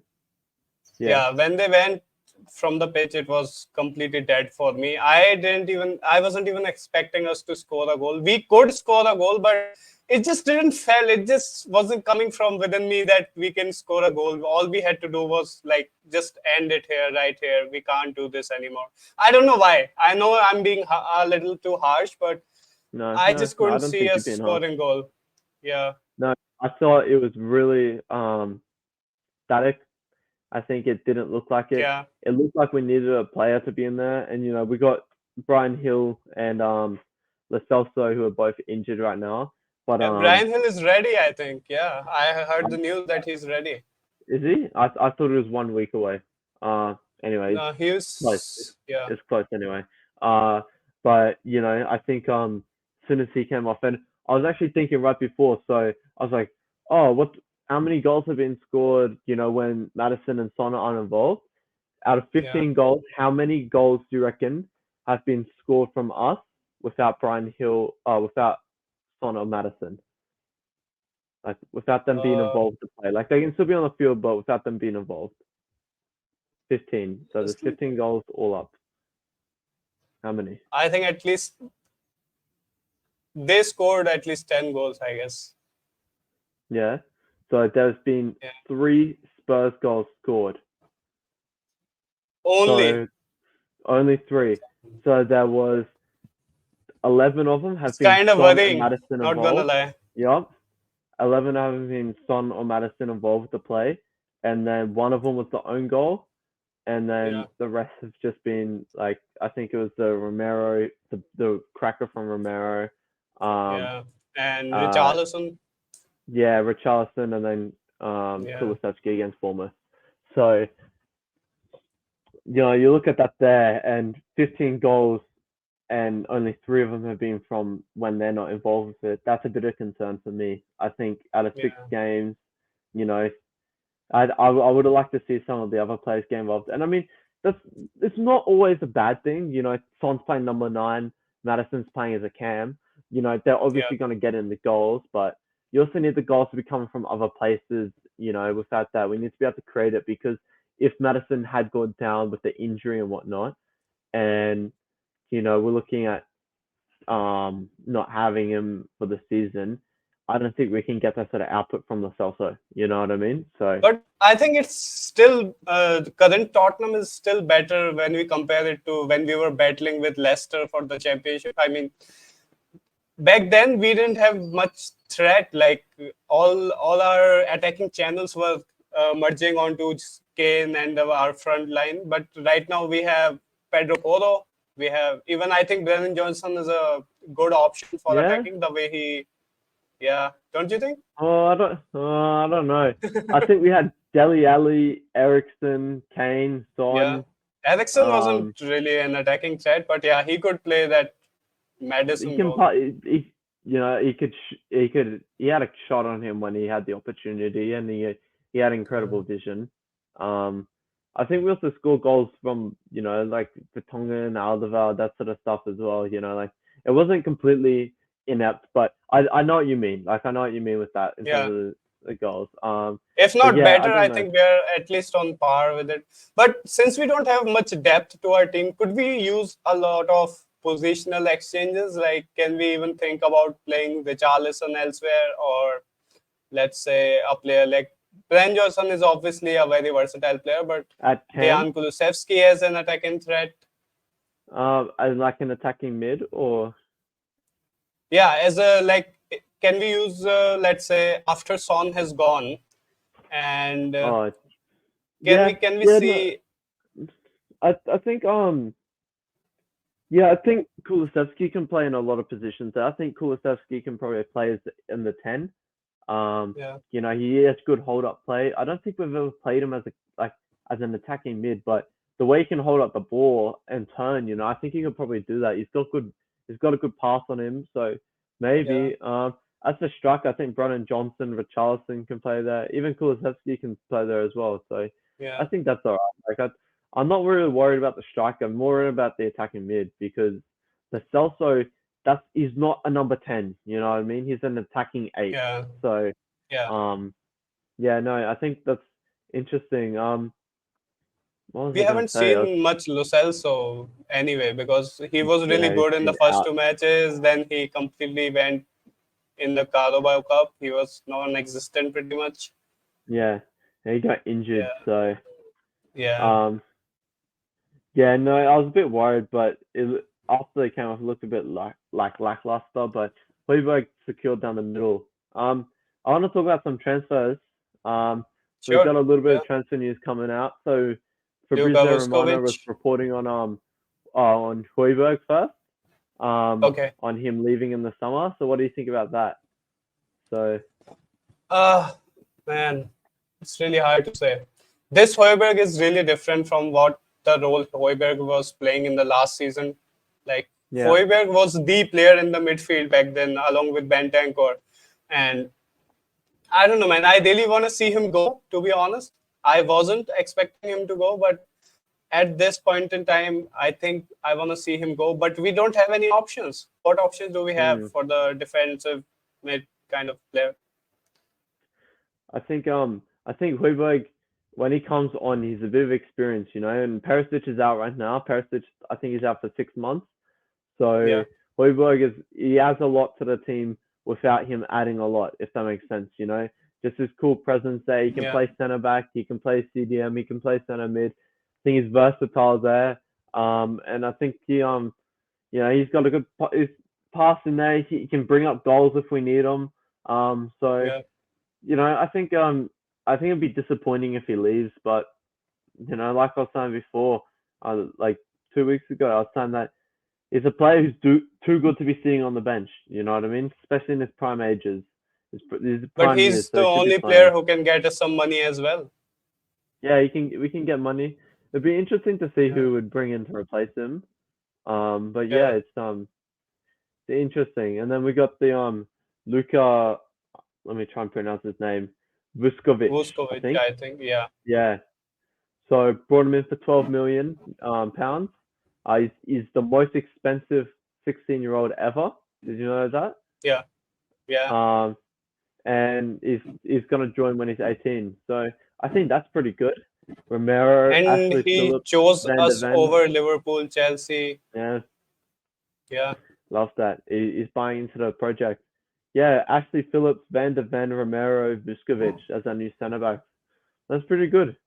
Yeah. Yeah, when they went from the pitch, it was completely dead for me. I wasn't even expecting us to score a goal. We could score a goal, but it just didn't fell. It just wasn't coming from within me that we can score a goal. All we had to do was like just end it here, right here. We can't do this anymore. I don't know why. I know I'm being a little too harsh, but No, I no, just no. I couldn't don't see think you're us being harsh. scoring goal. Yeah, No, I thought it was really static. I think it didn't look like it. yeah. It looked like we needed a player to be in there, and we got Brian Hill and Lo Celso, who are both injured right now. But Yeah, Brian Hill is ready, I think. Yeah, I heard the I- news that he's ready. is he? I thought it was 1 week away. Anyway, No, he close. was. Yeah, It's close anyway. Uh, but I think as soon as he came off, and I was actually thinking right before, so I was like, oh, what? how many goals have been scored, when Madison and Son aren't involved? Out of Yeah. 15 goals, how many goals do you reckon have been scored from us without Brian Hill, without Son or Madison? Like, without them being Uh, involved to play. Like, they can still be on the field, but without them being involved. 15. So there's Honestly, 15 goals all up. How many? I think at least they scored at least 10 goals, I guess. Yeah. So there's been Yeah. 3 Spurs goals scored. Only. So only 3. So there was 11 of them have It's been kind of Son and worrying, Madison not gonna involved. lie. Yup. 11 have been Son or Madison involved to play. And then one of them was the own goal. And Yeah. then the rest have just been like, I think it was the Romero, the cracker from Romero. Yeah. And Uh, Richarlison. yeah, Richarlison, and then Yeah. Kulusevski against Bournemouth. So, you look at that there, and 15 goals, and only 3 of them have been from when they're not involved with it. That's a bit of concern for me. I think out of 6 Yeah. games, you know, I would have liked to see some of the other players get involved. And I mean, that's it's not always a bad thing. Son's playing number 9, Madison's playing as a cam. They're Yeah. obviously going to get in the goals, but you also need the goals to be coming from other places. Without that, we need to be able to create it, because if Madison had gone down with the injury and whatnot, and we're looking at not having him for the season, I don't think we can get that sort of output from Lo Celso. You know what I mean? So But I think it's still the current Tottenham is still better when we compare it to when we were battling with Leicester for the championship. I mean, back then we didn't have much threat. Like all our attacking channels were merging onto Kane and our front line. But right now we have Pedro Porro. We have even I think Brennan Johnson is a good option for yeah. attacking the way he. Yeah, don't you think? I don't know. I think we had Deli Ali, Ericsson, Kane, Yeah, Son. Ericsson wasn't Um, really an attacking threat, but yeah, he could play that he Madison can role. play. He had a shot on him when he had the opportunity, and he had incredible vision. Um, I think we also scored goals from like Vertonghen, Alderweireld, that sort of stuff as well. Like, it wasn't completely inept, but I know what you mean. Like, I know what you mean with that in terms Yeah. of the goals. If But not yeah, I better, don't I know. think we're at least on par with it. But since we don't have much depth to our team, could we use a lot of positional exchanges? Like, can we even think about playing Richarlison elsewhere, or let's say a player like Brian Johnson is obviously a very versatile player, but At Cam, Dejan Kulusevski as an attacking threat. as like an attacking mid, or Yeah, as a like, can we use let's say after Son has gone, and oh can yeah, we yeah, no, see? I think yeah, I think Kulusevski can play in a lot of positions. I think Kulusevski can probably play as in the 10. Yeah, He has good hold up play. I don't think we've ever played him as an attacking mid, but the way he can hold up the ball and turn, I think he can probably do that. He's got a good pass on him, so yeah, maybe. As a striker, I think Brennan Johnson, Richarlison can play there. Even Kulusevski can play there as well. So I yeah, think that's all right. I'm not really worried about the striker. I'm more worried about the attacking mid, because the Celso, he's not a number 10. You know what I mean? He's an attacking 8. yeah, So yeah. yeah, no, I think that's interesting. What was We I gonna haven't say? seen much Lo Celso anyway because he was really Yeah, good in the he's first out. two matches. Then he completely went in the Carabao Cup. He was non-existent pretty much. Yeah, he got injured. Yeah, So yeah, um, yeah, no, I was a bit worried, but after they came off, it looked a bit like lackluster. But Højbjerg secured down the middle. I want to talk about some transfers. So we've sure. got a little bit Yeah, of transfer news coming out. So Luka Fabrizio Romano Vuskovic. was reporting on Højbjerg first. Okay. On him leaving in the summer. So what do you think about that? So Uh man, it's really hard to say. This Højbjerg is really different from what the role Højbjerg was playing in the last season. Like yeah, Højbjerg was the player in the midfield back then, along with Bentancur, and I don't know, man. I really want to see him go, to be honest. I wasn't expecting him to go, but at this point in time, I think I want to see him go. But we don't have any options. What options do we have Mm. for the defensive mid kind of player? I think Højbjerg, when he comes on, he's a bit of experience, and Perisic is out right now. Perisic, I think he's out for 6 months. So Yeah, Højbjerg he adds a lot to the team without him adding a lot, if that makes sense. Just his cool presence there. He can yeah, play centre back, he can play CDM, he can play centre mid. I think he's versatile there. And I think he's got a good his pass in there. He can bring up goals if we need them. So yeah. I think it'd be disappointing if he leaves, but like I was saying before, like 2 weeks ago, I was saying that he's a player who's too good to be sitting on the bench. You know what I mean? Especially in his prime ages, his But prime years, he's so the he should be only playing. player who can get us some money as well. Yeah, we can get money. It'd be interesting to see Yeah, who would bring in to replace him. But yeah, yeah. it's interesting. And then we got the Luka. Let me try and pronounce his name. Vuskovic, I Vuskovic, think. I think. Yeah, Yeah. So brought him in for 12 million pounds. He's the most expensive 16-year-old ever. Did you know that? yeah, yeah. Um, and he's gonna join when he's 18. So I think that's pretty good. Romero, And Ashley he Phillips, chose Van de us Ven. over Liverpool, Chelsea. Yeah, Yeah, love that. He's buying into the project. Yeah, Ashley Phillips, Van de Ven, Romero, Vuskovic as our new centre back. That's pretty good.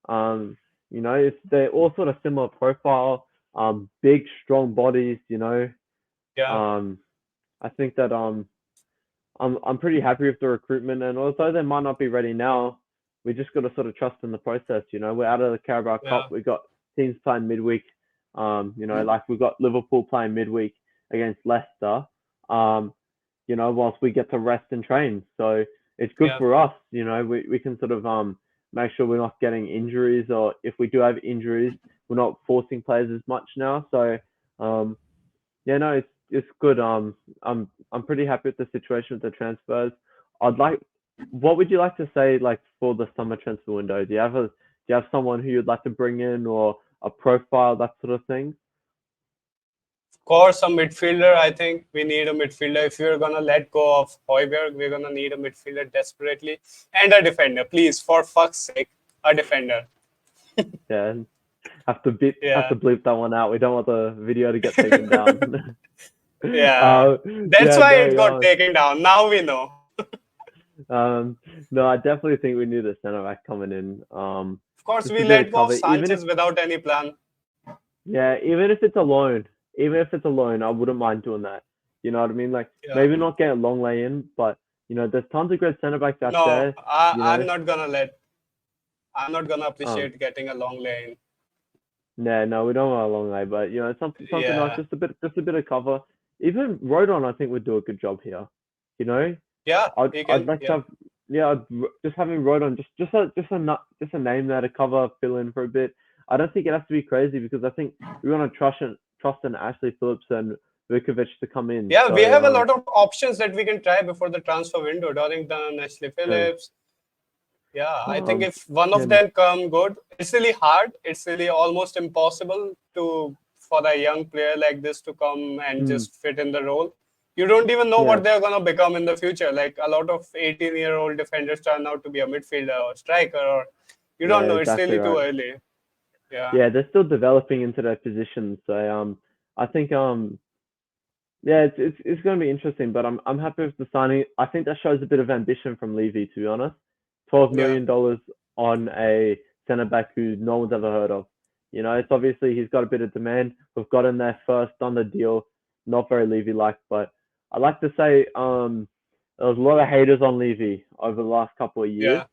Um, they're all sort of similar profile. Big, strong bodies. yeah, Um, I think that I'm pretty happy with the recruitment, and although they might not be ready now, we just got to sort of trust in the process. We're out of the Carabao yeah, Cup. We've got teams playing midweek. Like we've got Liverpool playing midweek against Leicester. Um, whilst we get to rest and train, so it's good yeah, for us. We can sort of make sure we're not getting injuries, or if we do have injuries, we're not forcing players as much now. So um, yeah, no, it's good. I'm pretty happy with the situation with the transfers. I'd like. What would you like to say, like, for the summer transfer window? Do you have someone who you'd like to bring in, or a profile, that sort of thing? Of course, a midfielder. I think we need a midfielder. If you're gonna let go of Højbjerg, we're gonna need a midfielder desperately, and a defender. Please, for fuck's sake, a defender. Yeah, have to Yeah, bleep that one out. We don't want the video to get taken down. yeah. That's Yeah, why it got no, taken down. Now we know. no, I definitely think we need a centre back coming in. Of course, Just a we bit of let go of cover, even if Sanchez without any plan. yeah, even if it's a loan, I wouldn't mind doing that. You know what I mean? Like Yeah. maybe not get a long lay in, but there's tons of great centre backs out No, there. I, You I'm know, not gonna let. I'm not gonna um, appreciate getting a long lane. no, we don't want a long lay, but something else, Yeah, just a bit of cover. Even Rodon, I think would do a good job here. You know, yeah. I'd He I'd can. like to Yeah, have just having Rodon just a name there to cover, fill in for a bit. I don't think it has to be crazy because I think we want to trust in Ashley Phillips and Vukovic to come in. yeah. We So have a lot of options that we can try before the transfer window. Darlington, Ashley true. Phillips. Yeah, I think Um, if one of and them come good, it's really hard. It's really almost impossible to for a young player like this to come and mm, just fit in the role. You don't even know yeah, what they're gonna become in the future. Like a lot of 18-year-old defenders turn out to be a midfielder or striker, or you yeah, don't know. It's exactly really too right. early. Yeah, Yeah, they're still developing into their positions. So I think yeah, it's going to be interesting. But I'm happy with the signing. I think that shows a bit of ambition from Levy, to be honest. yeah, $12 million on a centre back who no one's ever heard of. It's obviously he's got a bit of demand. We've got in there first, done the deal. Not very Levy-like, but I like to say there was a lot of haters on Levy over the last couple of years.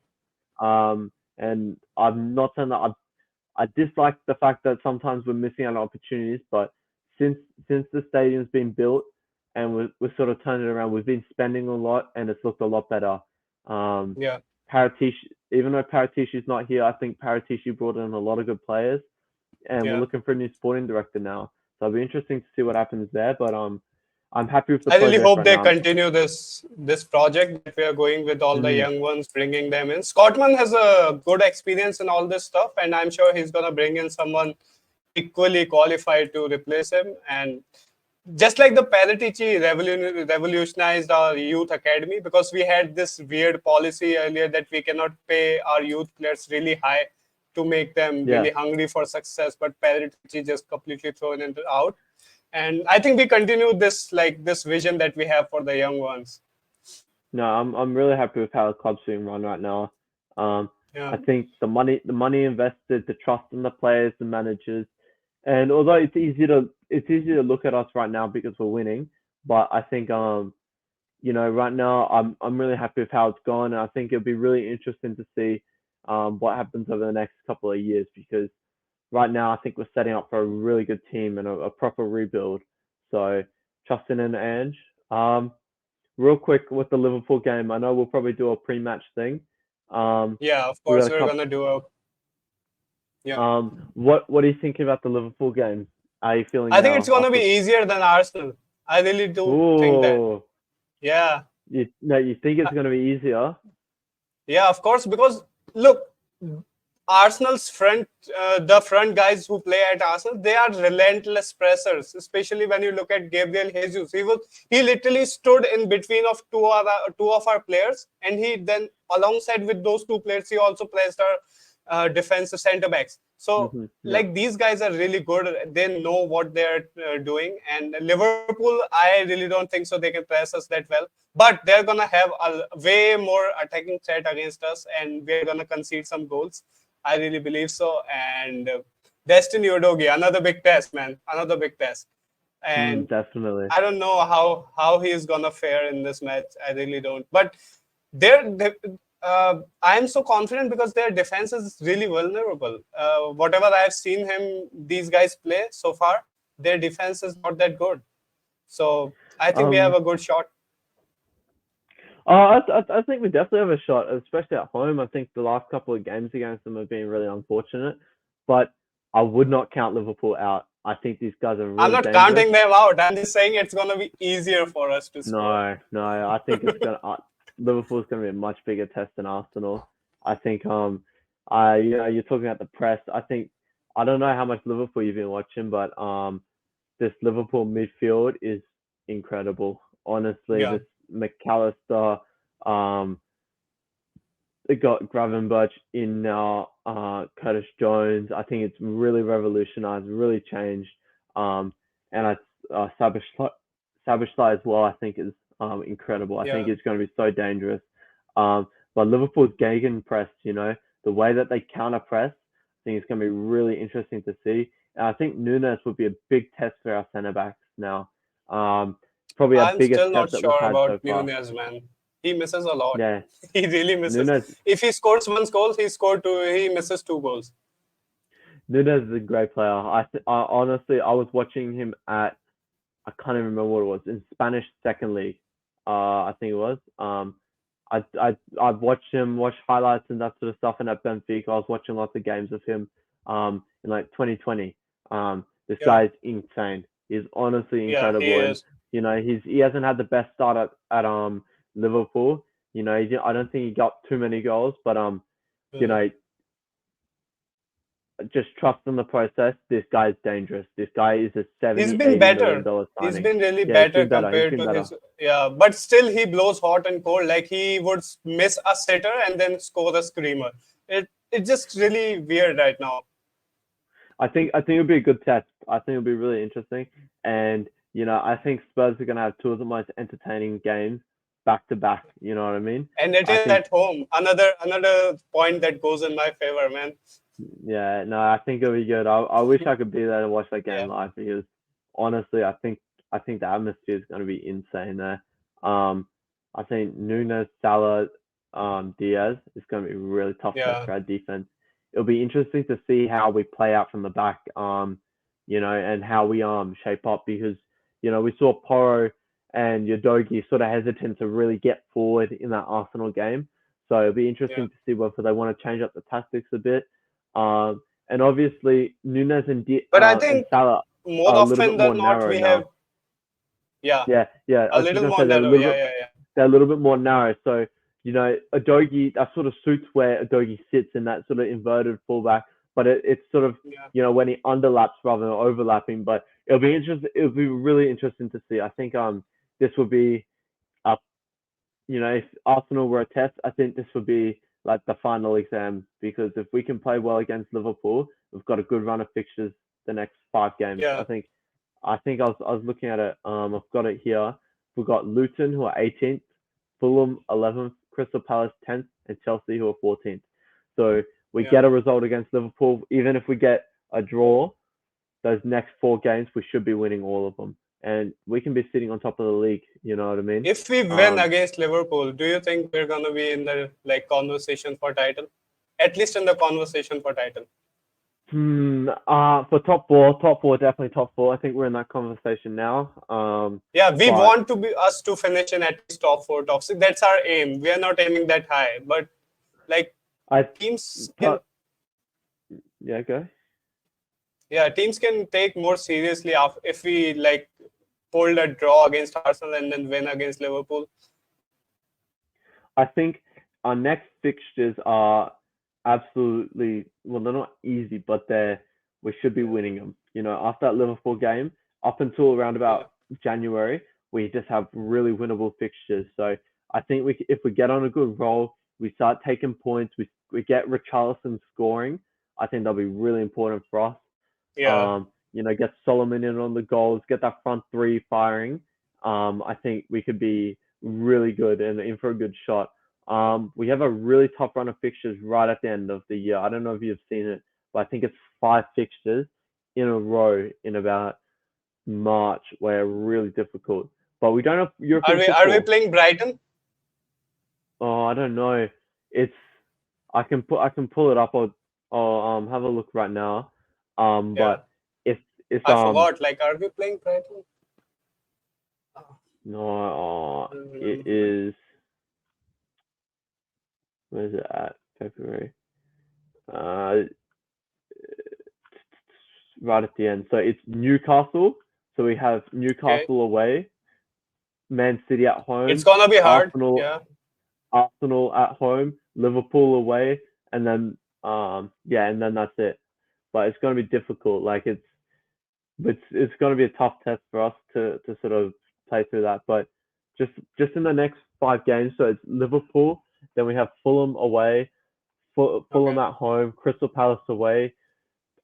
yeah, And I'm not saying that I dislike the fact that sometimes we're missing out on opportunities, but since since the stadium's been built and we're sort of turning it around, we've been spending a lot and it's looked a lot better. Um, yeah, Paratici, even though Paratici's not here, I think Paratici brought in a lot of good players, and we're yeah. looking for a new sporting director now. So it'll be interesting to see what happens there. But I'm happy with the I really progress hope right they now. continue this project that we are going with all the Mm, young ones, bringing them in. Scottman has a good experience in all this stuff, and I'm sure he's gonna bring in someone equally qualified to replace him. And just like the Paratici revolutionized our youth academy, because we had this weird policy earlier that we cannot pay our youth players really high to make them yeah. really hungry for success, but Paratici just completely thrown it out. And I think we continue this vision that we have for the young ones. No, I'm really happy with how the club's being run right now. Yeah, I think the money invested, the trust in the players, the managers, and although it's easy to look at us right now because we're winning, but I think right now I'm really happy with how it's gone, and I think it'll be really interesting to see what happens over the next couple of years because right now I think we're setting up for a really good team and a proper rebuild. So trusting in Ange. Real quick with the Liverpool game, I know we'll probably do a pre-match thing. yeah. Of We got course, a we're couple. gonna do a yeah. What are you thinking about the Liverpool game? How are you feeling I think it's now gonna be after? easier than Arsenal. I really do think that. Oh, Yeah, you think it's gonna be easier? yeah. Of course, because look, Arsenal's the front guys who play at Arsenal, they are relentless pressers. Especially when you look at Gabriel Jesus, he literally stood in between of two of our players, and he then alongside with those two players, he also placed our defensive centre backs. So Yeah. like these guys are really good. They know what they're doing, and Liverpool, I really don't think so. They can press us that well, but they're gonna have a way more attacking threat against us, and we're gonna concede some goals. I really believe so. And Destiny Udogie, another big test, man, another big test. And Definitely. I don't know how he is gonna fare in this match. I really don't. But they're I am so confident because their defense is really vulnerable. Whatever I've seen these guys play so far, their defense is not that good. So I think we have Um, a good shot. I think we definitely have a shot, especially at home. I think the last couple of games against them have been really unfortunate, but I would not count Liverpool out. I think these guys are I'm really not dangerous. counting them out. I'm just saying it's gonna be easier for us to score. No, I think it's gonna Liverpool's gonna be a much bigger test than Arsenal. I think you're talking about the press. I don't know how much Liverpool you've been watching, but this Liverpool midfield is incredible. Honestly, Yeah, this McAllister, um, they got Gravenberch in now, Curtis Jones. I think it's really revolutionized, really changed. And Sabitzer as well. I think is incredible. I think yeah. it's going to be so dangerous. But Liverpool's gegen press, the way that they counter press, I think it's going to be really interesting to see. And I think Nunes would be a big test for our centre backs now. Probably our I'm biggest still not test that we've sure had about so far. Nunez, man. He misses a lot. Yeah, He really misses. Nunes If he scores one goal, he scored two. He misses two goals. Nunes is a great player. I honestly, I was watching him at, I can't even remember what it was, in Spanish second league. I think it was. I've watched him, watched highlights and that sort of stuff. And at Benfica, I was watching lots of games of him. In like 2020. This Yeah, guy is insane. He's honestly yeah, he incredible, and is. he hasn't had the best start at Liverpool. I don't think he got too many goals, but you Mhm. know, just trust in the process. This guy's dangerous. This guy is a He's 70, been 80 million better. dollar He's signing. been really Yeah, he's better been better. He's compared been to better. his. Yeah, but still he blows hot and cold. Like he would miss a sitter and then score a screamer. It's just really weird right now. I think it'll be a good test. I think it'll be really interesting. And I think Spurs are gonna have two of the most entertaining games back to back. You know what I mean? And it I is think at home. Another point that goes in my favor, man. Yeah, no, I think it'll be good. I wish I could be there to watch that game Yeah, live because honestly, I think the atmosphere is going to be insane there. Um, I think Nunes, Salah, Diaz is going to be a really tough test yeah, for our defense. It'll be interesting to see how we play out from the back, and how we shape up because we saw Porro and Yodogi sort of hesitant to really get forward in that Arsenal game. So it'll be yeah. interesting to see whether they want to change up the tactics a bit. And obviously Nunes But I and think Salah more are a little often bit than more not, narrow we have now. Yeah, Yeah. I a was just little gonna more say narrow. Yeah, yeah, yeah. they're a little bit more narrow. So, Adogi, that sort of suits where Adogi sits in that sort of inverted fullback, but it's sort of, Yeah, when he underlaps rather than overlapping. But it'll be interesting. It'll be really interesting to see. I think this would be a, if Arsenal were a test, I think this would be like the final exam, because if we can play well against Liverpool, we've got a good run of fixtures the next 5 games. yeah, I think I was looking at it. I've got it here. We've got Luton, who are 18th, Fulham 11th, Crystal Palace 10th, and Chelsea, who are 14th. So we yeah. get a result against Liverpool. Even if we get a draw, those next 4 games, we should be winning all of them. And we can be sitting on top of the league. You know what I mean? If we win against Liverpool, do you think we're gonna be in the like conversation for title? At least in the conversation for title. For top four, definitely top four. I think we're in that conversation now. Yeah, we But want to be us to finish in at least top four, top six. That's our aim. We are not aiming that high, but like I, teams can, but yeah, go. yeah, teams can take more seriously if we like pulled a draw against Arsenal and then win against Liverpool. I think our next fixtures are absolutely, well, they're not easy, but we should be Yeah, winning them. After that Liverpool game, up until around yeah, about January, we just have really winnable fixtures. So I think if we get on a good roll, we start taking points, we get Richarlison scoring. I think that'll be really important for us. yeah. Get Solomon in on the goals, get that front three firing. I think we could be really good and in for a good shot. We have a really tough run of fixtures right at the end of the year. I don't know if you've seen it, but I think it's 5 fixtures in a row in about March where really difficult. But we don't have Are European we football. playing Brighton? Oh, I don't know. It's I can pull it up or have a look right now. Yeah, But it's I forgot. Like, are we playing Brighton? no, it Mm, is. Where's it at? February. Uh, right at the end. So it's Newcastle. So we have okay, Newcastle away, Man City at it's home, gonna be hard. Arsenal Yeah, Arsenal at home, Liverpool away, and then and then that's it. But it's going to be difficult. Like it's going to be a tough test for us to sort of play through that. But just in the next 5 games, so it's Liverpool, then we have Fulham away, Fulham okay. at home, Crystal Palace away.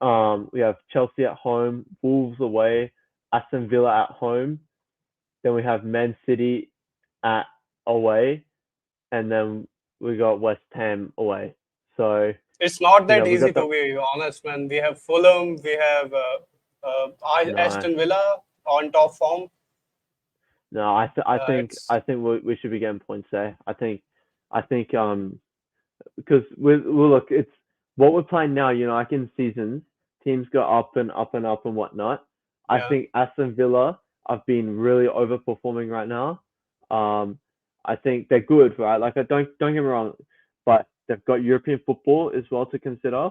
We have Chelsea at home, Wolves away, Aston Villa at home. Then we have Man City at away, and then we got West Ham away. So It's not that we easy got to the be honest, man. We have Fulham, we have no, Aston Villa on top form. no. It's I think we should be getting points there. I think because well look, it's what we're playing now. Like in seasons, teams go up and up and up and whatnot. I yeah, think Aston Villa have been really overperforming right now. Um, I think they're good, right? Like I don't get me wrong, but they've got European football as well to consider.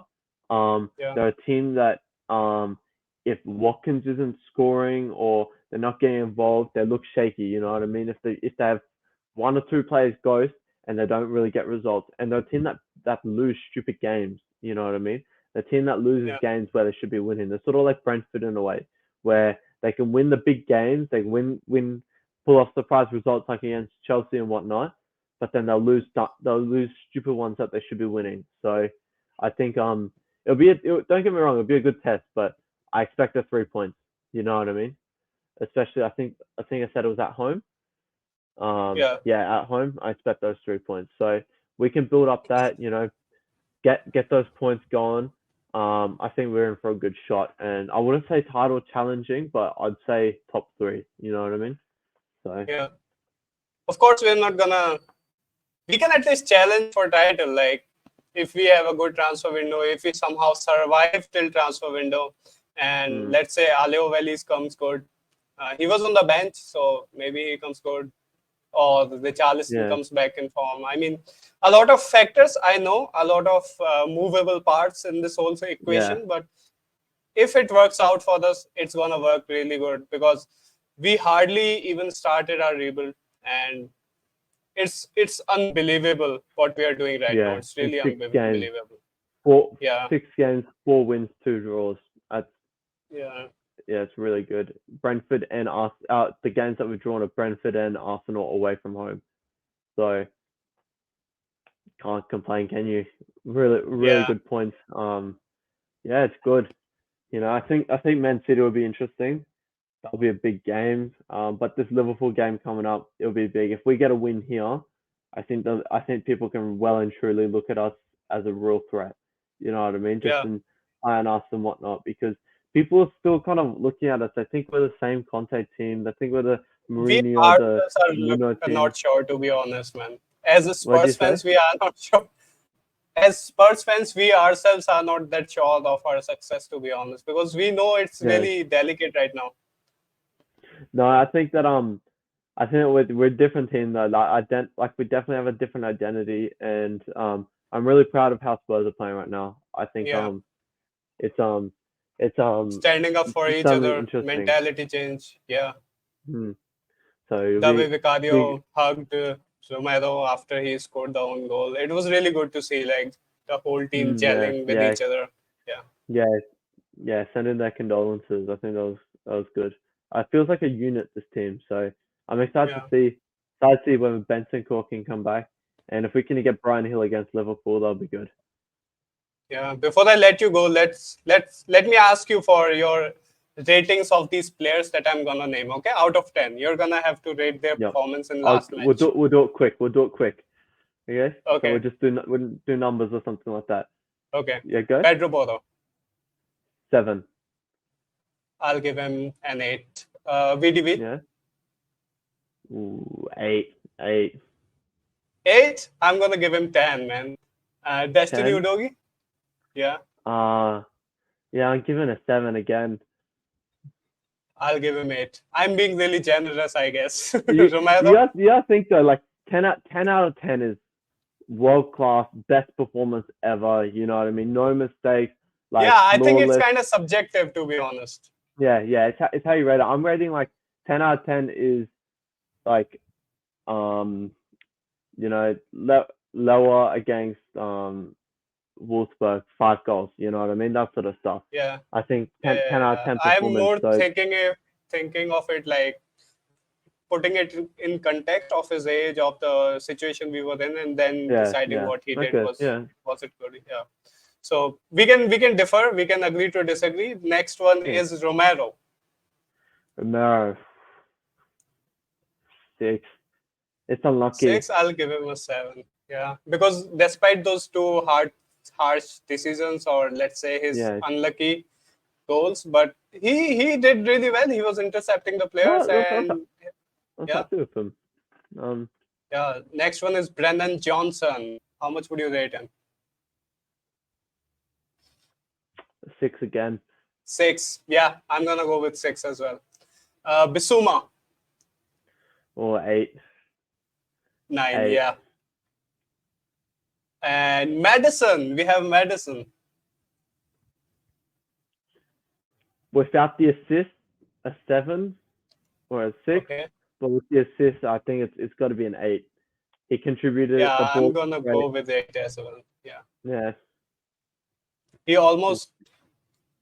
yeah, They're a team that if Watkins isn't scoring or they're not getting involved, they look shaky. You know what I mean? If they have 1 or 2 players ghost and they don't really get results, and they're a team that lose stupid games. You know what I mean? The team that loses yeah, games where they should be winning. They're sort of like Brentford in a way, where they can win the big games, they pull off surprise results like against Chelsea and whatnot, but then they'll lose stupid ones that they should be winning. So I think don't get me wrong, it'll be a good test, but I expect the 3 points. You know what I mean? Especially I think I said it was at home. yeah. Yeah, at home, I expect those 3 points. So we can build up that, get those points going. I think we're in for a good shot, and I wouldn't say title challenging, but I'd say top three. You know what I mean? So Yeah. Of course, we're not gonna. We can at least challenge for title. Like if we have a good transfer window, if we somehow survive till transfer window, and mm, let's say Aleo Vallis comes good. He was on the bench, so maybe he comes good, or the Charleston yeah, comes back in form. I mean, a lot of factors. I know a lot of movable parts in this whole yeah, equation, but if it works out for us, it's gonna work really good because We hardly even started our rebuild, and it's unbelievable what we are doing right now. Yeah, It's in really 6 games, unbelievable. four Yeah, 6 games, 4 wins, 2 draws. That's yeah, Yeah, it's really good. Brentford and us the games that we've drawn are Brentford and Arsenal away from home. So can't complain, can you? Really, really yeah, good points. Yeah, it's good. I think Man City will be interesting. That'll be a big game. But this Liverpool game coming up, it'll be big. If we get a win here, I think people can well and truly look at us as a real threat. You know what I mean? Just yeah. in iron us and whatnot, because people are still kind of looking at us. They think we're the same Conte team. They think we're the We Mourinho, the ourselves are Nuno team. not sure, to be honest, man. As a What do you Spurs say? fans, we are not sure. As Spurs fans, we ourselves are not that sure of our success, to be honest, because we know it's Yeah. really delicate right now. No, I think we're a different team though. Like we definitely have a different identity, and I'm really proud of how Spurs are playing right now. I think Yeah, it's um it's standing up for it's each certainly other, interesting. mentality change. Yeah, Hmm. So the way we Vicario hugged Romero after he scored the own goal, it was really good to see, like, the whole team yeah, gelling with yeah, each other. Yeah, yeah, yeah. Sending their condolences. I think that was good. It feels like a unit, this team. So I'm yeah. excited to see when Bentancur can come back, and if we can get Brian Hill against Liverpool, that'll be good. Yeah, before I let you go, let me ask you for your ratings of these players that I'm gonna name. Okay, out of 10, you're gonna have to rate their Yep. performance in I'll, last match. we'll do it quick. We'll do it quick. Okay. So Okay, we'll do numbers or something like that. okay. Yeah, go. Pedro Porro, 7. I'll give him an 8. VDV, Yeah. Ooh, 8. 8. 8. I'm gonna give him 10, man. Destiny 10. Udogi, yeah, Yeah, I'm giving a 7 again. I'll give him 8. I'm being really generous, I guess. You Romero, you think though, like 10 out of 10 is world class, best performance ever. You know what I mean? No mistakes, yeah, like I think it's flawless. kind of subjective, to be honest. Yeah, yeah. It's how you rate it. I'm rating like 10 out of 10 is like um lower against Wolfsburg, 5 goals. You know what I mean? That sort of stuff. Yeah, I think yeah, 10, yeah, 10 out of yeah. 10 I'm performance. more So thinking of it like putting it in context of his age, of the situation we were in, and then yeah, deciding yeah. what he did Okay, yeah, was it good? Yeah. So we can differ, we can agree to disagree. Next one yeah. is Romero. Romero, 6. It's unlucky. 6. I'll give him a 7. Yeah, because despite those two harsh decisions, or let's say his Yeah. unlucky goals, but he did really well. He was intercepting the players, No, and I'm yeah. happy with him. Um, Yeah, next one is Brennan Johnson. How much would you rate him? 6 again. 6. Yeah, I'm gonna go with 6 as well. Bissouma, Or 8. 9. 8. Yeah, and Madison. We have Madison. Without the assist, a 7 or a 6. Okay. But with the assist, I think it's got to be an 8. He contributed Yeah, the I'm ball. gonna Great. go with 8 as well. Yeah, Yeah. he almost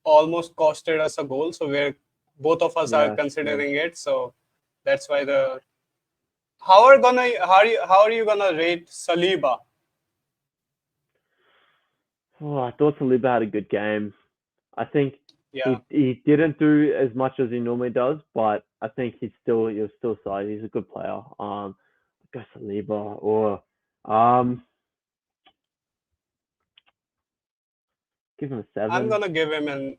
costed us a goal, so we're both of us are Yeah. Yeah. considering it. So that's why the how are you gonna rate Saliba? Oh, I thought Saliba had a good game. I think Yeah, he didn't do as much as he normally does, but I think he was still solid. He's a good player. I guess Saliba or um give him a I'm 7, gonna give him an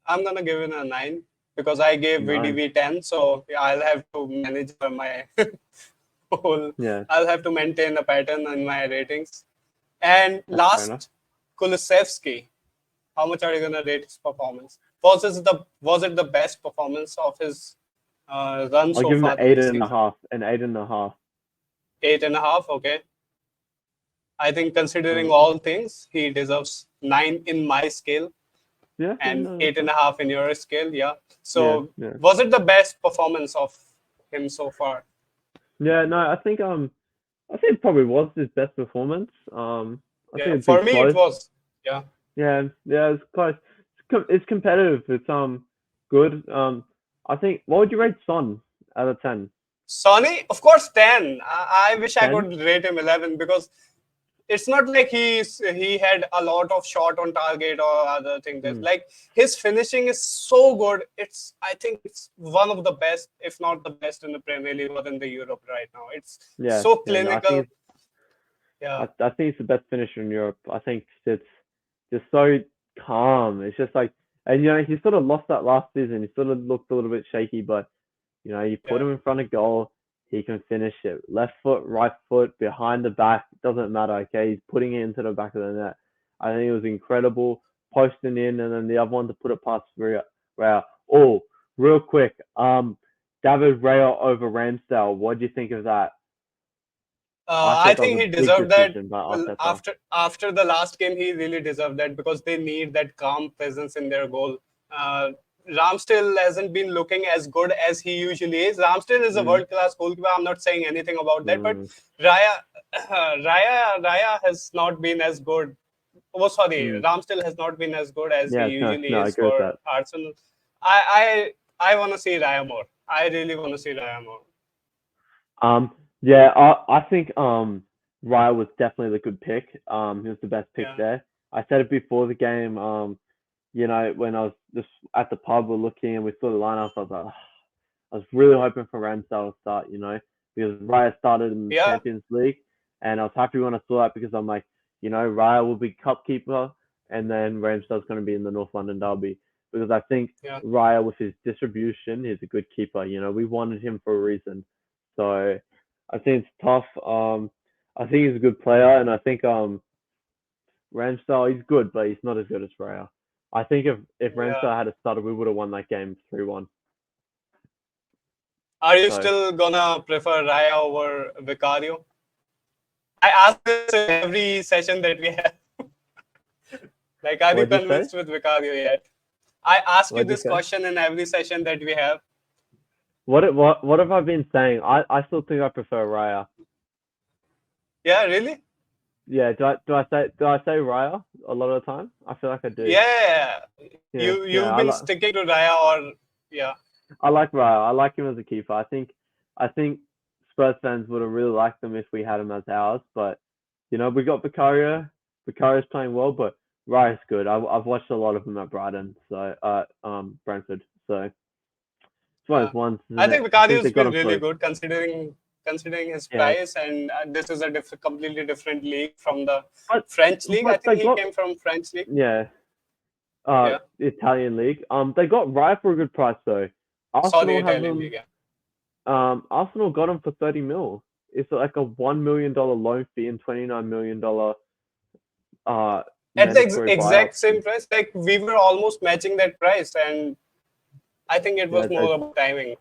I'm gonna give it a 9 because I gave 9. VDV 10. So yeah, I'll have to manage my whole. Yeah, I'll have to maintain a pattern in my ratings. And that's fair enough. last, Kulusevski. How much are you gonna rate his performance? Was it the best performance of his run I'll so give him an far eight this and a season? half. An 8.5. 8.5. Okay. I think considering Uh, all things, he deserves 9 in my scale. Yeah, yeah, and no, that's eight and fine. a half in your scale. Yeah. Yeah, So yeah. was it the best performance of him so far? Yeah, no, I think it probably was his best performance. I Yeah. think it'd be For me, it close. was. Yeah. Yeah, yeah, it's close. It's competitive. It's good. I think what would you rate Son out of 10? Sonny, of course, 10. I wish I 10? could rate him 11 because it's not like he had a lot of shot on target or other things. Mm. Like his finishing is so good. I think it's one of the best, if not the best in the Premier League or in the Europe right now. It's Yeah, so yeah, no, clinical. Yeah, I think it's the best finisher in Europe. I think it's just so calm. It's just like, and he sort of lost that last season. He sort of looked a little bit shaky, but you put yeah, him in front of goal, he can finish it. Left foot, right foot, behind the back, doesn't matter. Okay, he's putting it into the back of the net. I think it was incredible posting in, and then the other one to put it past Raya. Oh, real quick, David Raya over Ramsdale. What do you think of that? I I thought that think was he a big deserved that. decision by Well, Arteta. after the last game, he really deserved that because they need that calm presence in their goal. Uh, Ramsdale hasn't been looking as good as he usually is. Ramsdale is a Mm, world class goalkeeper. I'm not saying anything about that, but mm, Raya, Raya has not been as good. Oh, sorry, mm. Ramsdale has not been as good as he Yeah, no, usually no, I is agree with for that. Arsenal. I want to see Raya more. I really want to see Raya more. Yeah, I think Raya was definitely the good pick. He was the best pick Yeah, there. I said it before the game. When I was just at the pub, we're looking and we saw the lineup. I was like, I was really hoping for Ramsdale to start. Because Raya started in the yeah, Champions League, and I was happy when I saw that because I'm like, Raya will be cup keeper, and then Ramsdale's going to be in the North London derby because I think yeah. Raya with his distribution is a good keeper. We wanted him for a reason, so I think it's tough. I think he's a good player, and I think Ramsdale he's good, but he's not as good as Raya. I think if Yeah. Ramsdale had started, we would have won that game 3-1. Are you So still gonna prefer Raya over Vicario? I ask this in every session that we have. Like, are you what'd you say? convinced with Vicario yet? I ask you What'd you this say? question in every session that we have. What have I been saying? I still think I prefer Raya. Yeah, really? Yeah, do I say Raya a lot of the time? I feel like I do. Yeah. Yeah, yeah. You've been sticking to Raya or yeah. I like Raya. I like him as a keeper. I think Spurs fans would have really liked him if we had him as ours, but we got Vicario. Vicario's playing well, but Raya's good. I've watched a lot of him at Brighton, so Brentford. So it's one of Yeah. those ones, I isn't it? think I think they Vicario's got been him really through. good considering his Yeah, price, and this is a completely different league from the but French league. I but think they he got came from French league. yeah Yeah. Italian league. They got Raya for a good price though. Sorry, Arsenal have Italian him. league. Yeah. Arsenal got him for 30 mil. It's like a $1 million loan fee and $29 million At the mandatory buyout exact same fee. price, like we were almost matching that price, and I think it Yeah, was more about timing.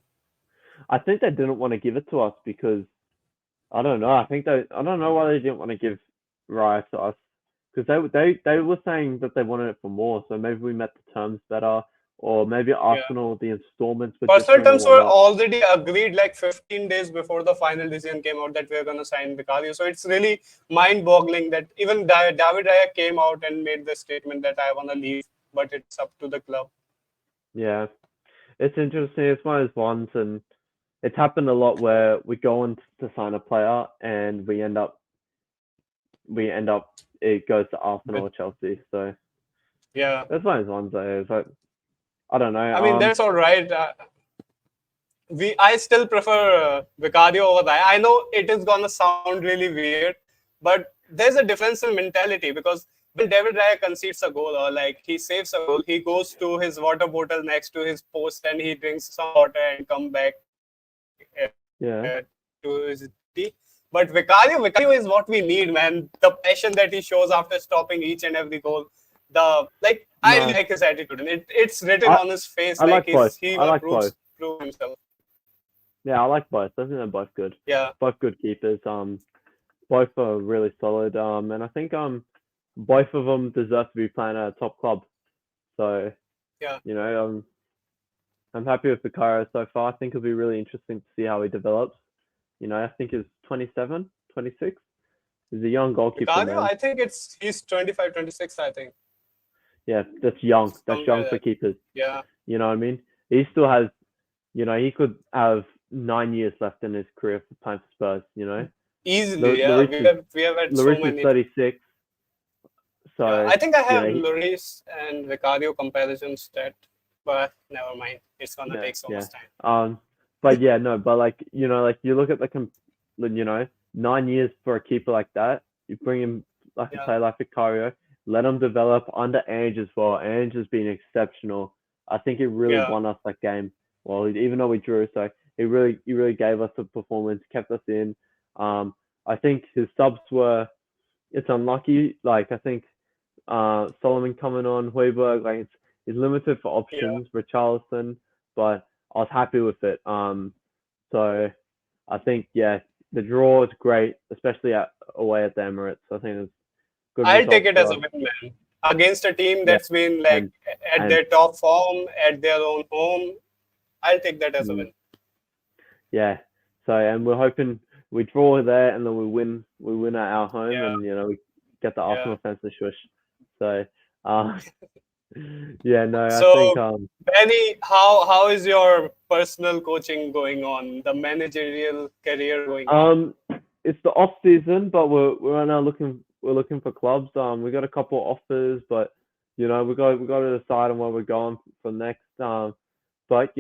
I think they didn't want to give it to us because I don't know. I don't know why they didn't want to give Raya to us because they were saying that they wanted it for more. So maybe we met the terms better, or maybe Yeah. Arsenal the installments were Personal different or terms were whatnot. already agreed like 15 days before the final decision came out that we are going to sign Vicario. So it's really mind-boggling that even David Raya came out and made the statement that I want to leave, but it's up to the club. Yeah, it's interesting. It's one of those ones, and it's happened a lot where we go on to sign a player and we end up it goes to Arsenal But or Chelsea. So yeah, that's one of those ones. It's like I don't know. I mean that's all right. I still prefer Vicario over Raya. I know it is gonna sound really weird, but there's a difference in mentality because when David Raya concedes a goal or like he saves a goal, he goes to his water bottle next to his post and he drinks some water and come back Yeah. to his tea. But Vicario is what we need, man. The passion that he shows after stopping each and every goal. I really No, like his attitude, and it's written I on his face I like like both. he I wanna like both. prove himself. Yeah, I like both. I think they're both good. Yeah. Both good keepers. Both are really solid. And I think both of them deserve to be playing at a top club. So Yeah. I'm happy with Vicario so far. I think it'll be really interesting to see how he develops. I think he's 27, 26. He's a young goalkeeper, Vicario, man. I think he's 25, 26, I think. Yeah, that's young. That's Somewhere young for there. keepers. Yeah. You know what I mean? He still has, he could have 9 years left in his career for playing for Spurs. Easily, yeah. Lloris We have had so Lloris is many. 36. Yeah, So I think I have he, Lloris and Vicario comparison stat, but never mind. It's gonna take so yeah. much time. But yeah, no, but like you look at 9 years for a keeper like that. You bring him like a Yeah. player like Vicario, let him develop under Ange as well. Ange has been exceptional. I think he really Yeah. won us that game. Well, even though we drew, so he really gave us a performance, kept us in. I think his subs were. It's unlucky. Like I think Solomon coming on, Hoiberg, like it's limited for Yeah. options, Richarlison, but I was happy with it. So I think the draw is great, especially away at the Emirates. I think it's good I'll take result it for as a us. win, man. Against a team Yeah, that's been like and at and their top form, at their own home, I'll take that as a mm, win. yeah. So and we're hoping we draw there and then we win. We win at our home, Yeah. and we get the Yeah. Arsenal fans to shush. So yeah, no, I think So, Benny, how is your personal coaching going on? The managerial career going on? it's the off season, but we're now looking for clubs. We got a couple of offers, but we got to decide on where we're going for next. But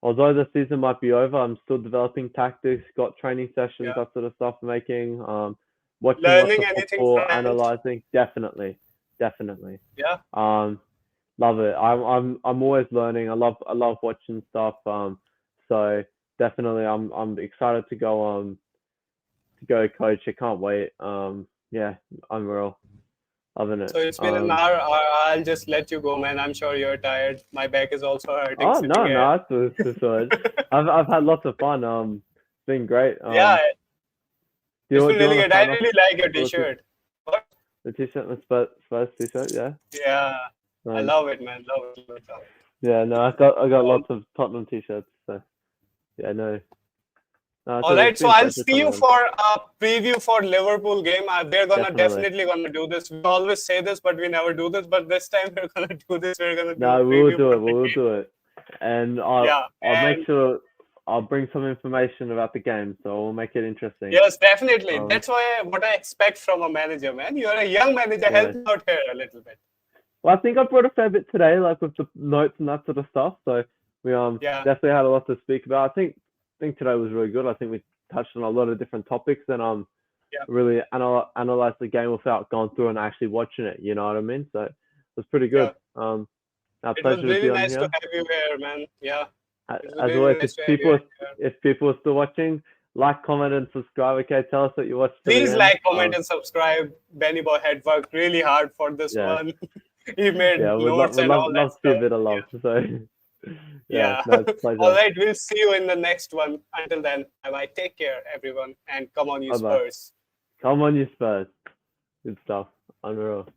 although the season might be over, I'm still developing tactics, got training sessions, Yeah. that sort of stuff, making, watching lots Learning of anything football, from it? analyzing. Definitely. Yeah. Love it. I'm always learning. I love watching stuff. So definitely, I'm excited to go coach. I can't wait. Yeah, I'm real loving it. So it's been an hour. I'll just let you go, man. I'm sure you're tired. My back is also hurting Oh sitting no, here. no, it's good. I've had lots of fun. It's been great. Yeah, Do it's you been do you really want to good. I sign off really like your for t-shirt. What? the t-shirt, the Spurs t-shirt? Yeah. Yeah, I Um, love it, man. Love it. Love it. Love it. yeah. No, I got Um, lots of Tottenham t-shirts. So yeah, no. No, all it's right, so been a I'll pleasure see coming you on. for a preview for Liverpool game. We're gonna Definitely. definitely do this. We always say this, but we never do this. But this time we're gonna do this. We're gonna do a No, we will preview do for it. We the will game. do it. And Yeah, I'll make and sure I'll bring some information about the game, so we'll make it interesting. yes, definitely. Um, That's what I expect from a manager, man. You're a young manager. Help yeah. me out here a little bit. Well, I think I brought a fair bit today, like with the notes and that sort of stuff. So we Yeah, definitely had a lot to speak about. I think today was really good. I think we touched on a lot of different topics and yeah, really analyzed the game without going through and actually watching it. You know what I mean? So it was pretty yeah. good. Our It was pleasure to really be on nice to here. have you here, man. Yeah, it was As really always, nice to have you here. if people are still watching, like, comment, and subscribe. Okay, tell us that you watched to the Please end. like, comment, and subscribe. Benny Boy had worked really hard for this Yeah, one. He made yeah, notes would and all love that to see a stuff. bit of Yeah. love. So yeah, Yeah. no, it's a All pleasure. right. We'll see you in the next one. Until then, bye bye. Take care, everyone. And come on, you Bye bye. Spurs. Come on, you Spurs. Good stuff. Unreal.